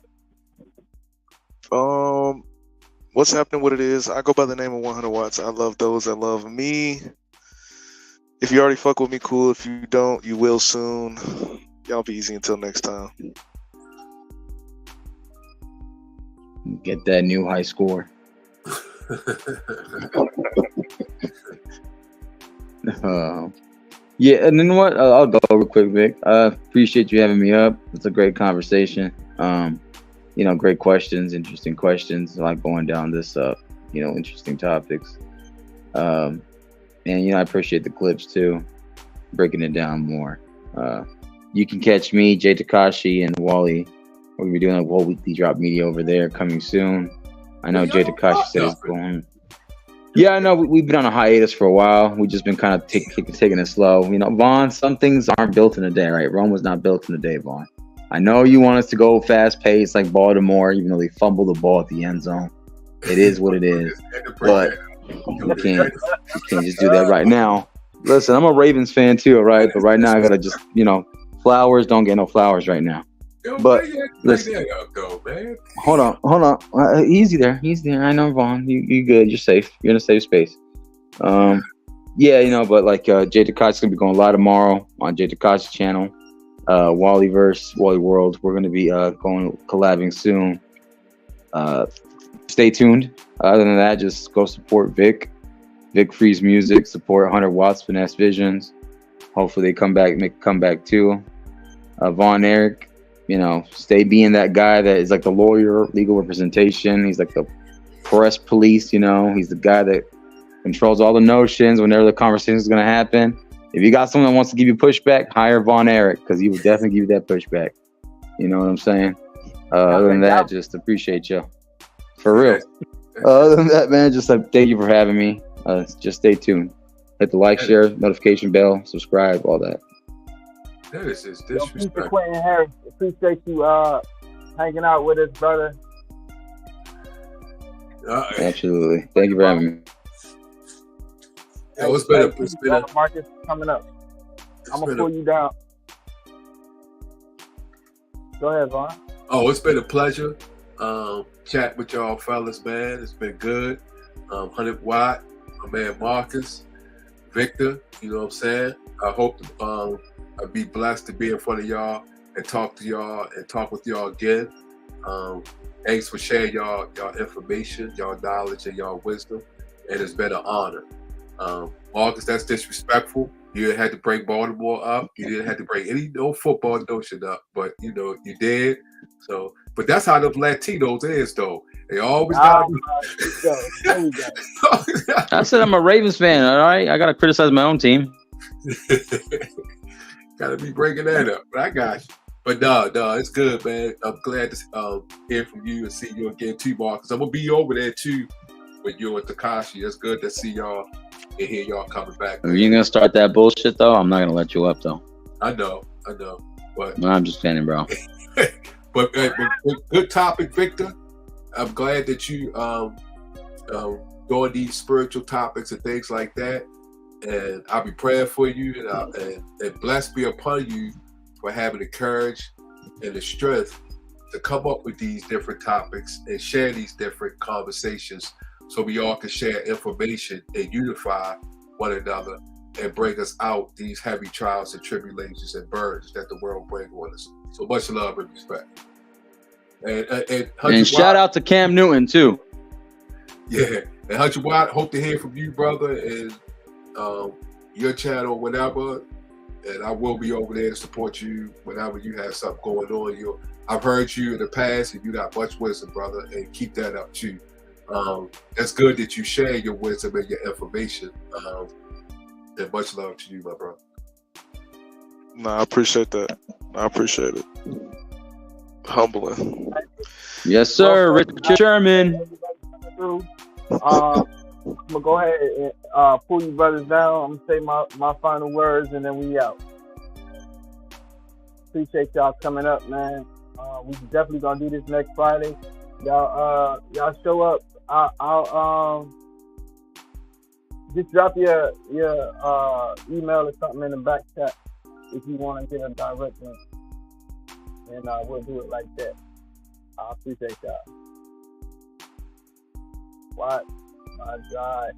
What's happening? What it is? I go by the name of 100 Watts. I love those that love me. If you already fuck with me, cool. If you don't, you will soon. Y'all be easy until next time. Get that new high score. Yeah, and then what? I'll go real quick, Vic. Appreciate you having me up. It's a great conversation. Great questions, interesting questions. I like going down this, interesting topics. And I appreciate the clips too, breaking it down more. You can catch me, Jay Takashi, and Wally. We're gonna be doing a whole weekly drop media over there coming soon. I know Jay Takashi said it's going. Yeah, I know we've been on a hiatus for a while. We've just been kind of taking it slow. Vaughn, some things aren't built in a day, right? Rome was not built in a day, Vaughn. I know you want us to go fast paced like Baltimore, even though they fumbled the ball at the end zone. It is what it is. But you can't just do that right now. Listen, I'm a Ravens fan too, right? But right now I gotta just, flowers don't get no flowers right now. But listen, hold on. Easy there. I know, Vaughn. You good. You're safe. You're in a safe space. But Jay Takashi's gonna be going live tomorrow on Jay Takashi's channel. Wallyverse, Wally World. We're gonna be collabing soon. stay tuned. Other than that, just go support Vic Freeze Music, support 100 Watts, Finesse Visions. Hopefully they come back, make a comeback too. Von Erich, you know, stay being that guy that is like the lawyer, legal representation. He's like the press police, you know. He's the guy that controls all the notions whenever the conversation is going to happen. If you got someone that wants to give you pushback, hire Von Erich, because he will definitely give you that pushback. You know what I'm saying? Other than that, just appreciate you. For real. Other than that, man, just thank you for having me. Just stay tuned. Hit the like, share, notification bell, subscribe, all that. That is just disrespectful. Quentin Harris, appreciate you hanging out with us, brother. Absolutely. Thank you for having me. Yeah, it's been a Marcus coming up. I'm gonna pull you down. Go ahead, Vaughn. Oh, it's been a pleasure. Chat with y'all fellas, man. It's been good. 100 Watt, my man Marcus, Victor, you know what I'm saying? I hope I'll be blessed to be in front of y'all and talk to y'all and talk with y'all again. Thanks for sharing y'all information, y'all knowledge, and y'all wisdom. And it's been an honor. Marcus, that's disrespectful. You didn't have to bring Baltimore up. You didn't have to bring no football notion up, but you know, you did. So, but that's how the Latinos is, though. They always got. I said I'm a Ravens fan. All right, I gotta criticize my own team. Gotta be breaking that up, but I got you. But no, it's good, man. I'm glad to hear from you and see you again too, Marcus. I'm gonna be over there too with you and Takashi. It's good to see y'all and hear y'all coming back. If you're gonna start that bullshit though, I'm not gonna let you up though. I know. But no, I'm just kidding, bro. but good topic, Victor. I'm glad that you doing these spiritual topics and things like that. And I'll be praying for you, and blessed be upon you for having the courage and the strength to come up with these different topics and share these different conversations so we all can share information and unify one another and bring us out these heavy trials and tribulations and burdens that the world brings on us. So much love and respect. And shout out to Cam Newton too. Yeah, and Hunter Watt, hope to hear from you, brother, and your channel whenever. And I will be over there to support you whenever you have something going on. I've heard you in the past, and you got much wisdom, brother, and keep that up too. That's good that you share your wisdom and your information. And much love to you, my brother. No, I appreciate that. I appreciate it. Humbling. Yes, sir. Richard Sherman. I'm gonna go ahead and pull you brothers down. I'm gonna say my final words, and then we out. Appreciate y'all coming up, man. We definitely gonna do this next Friday. Y'all show up. I'll just drop your email or something in the back chat if you want to get a direct link, and we'll do it like that. I appreciate y'all. What? My God.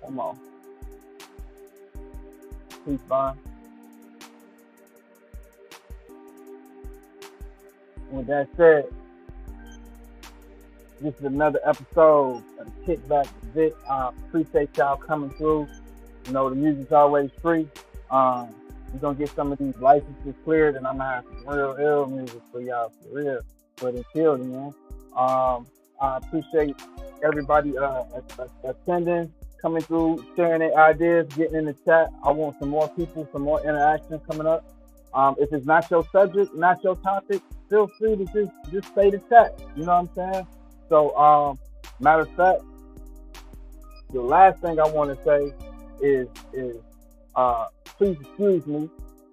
Come on. Peace, Bond. With that said, this is another episode of Kickback with Vic. Appreciate y'all coming through. You know, the music's always free. We're going to get some of these licenses cleared, and I'm going to have some real ill music for y'all, for real. But until then, I appreciate everybody attending, coming through, sharing their ideas, getting in the chat. I want some more people, some more interaction coming up. If it's not your subject, not your topic, feel free to just say the chat. You know what I'm saying? So, matter of fact, the last thing I want to say is please excuse me.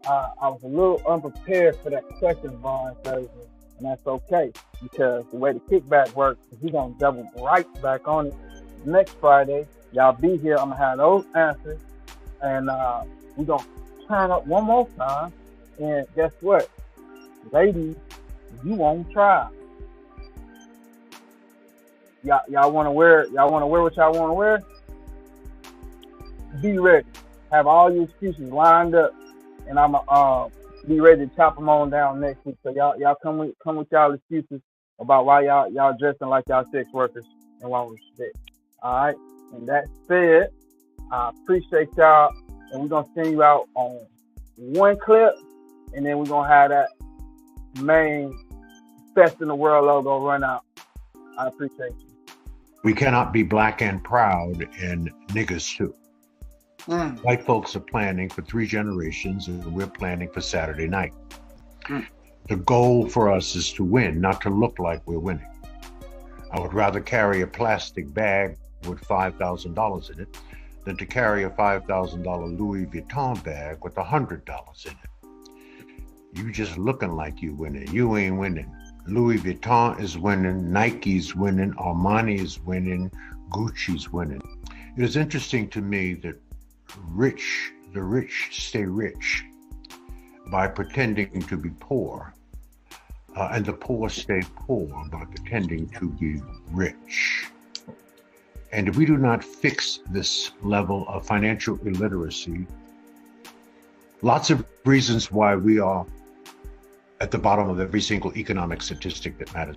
I was a little unprepared for that question, Vaughn Thursday, and that's okay, because the way the kickback works is we're going to double right back on it next Friday. Y'all be here. I'm going to have those answers, and we're going to turn up one more time, and guess what? Ladies, you won't try. Y'all want to wear what y'all want to wear? Be ready. Have all your excuses lined up, and I'm be ready to chop them on down next week. So y'all come with y'all excuses about why y'all dressing like y'all sex workers and want respect. All right. And that said, I appreciate y'all, and we're gonna send you out on one clip, and then we're gonna have that main Best in the World logo run out. I appreciate you. We cannot be black and proud and niggas too. White folks are planning for 3 generations, and we're planning for Saturday night. The goal for us is to win, not to look like we're winning. I would rather carry a plastic bag with $5,000 in it than to carry a $5,000 Louis Vuitton bag with $100 in it. You just looking like you winning. You ain't winning. Louis Vuitton is winning, Nike's winning, Armani's winning, Gucci's winning. It is interesting to me that the rich stay rich by pretending to be poor, and the poor stay poor by pretending to be rich. And if we do not fix this level of financial illiteracy, lots of reasons why we are at the bottom of every single economic statistic that matters.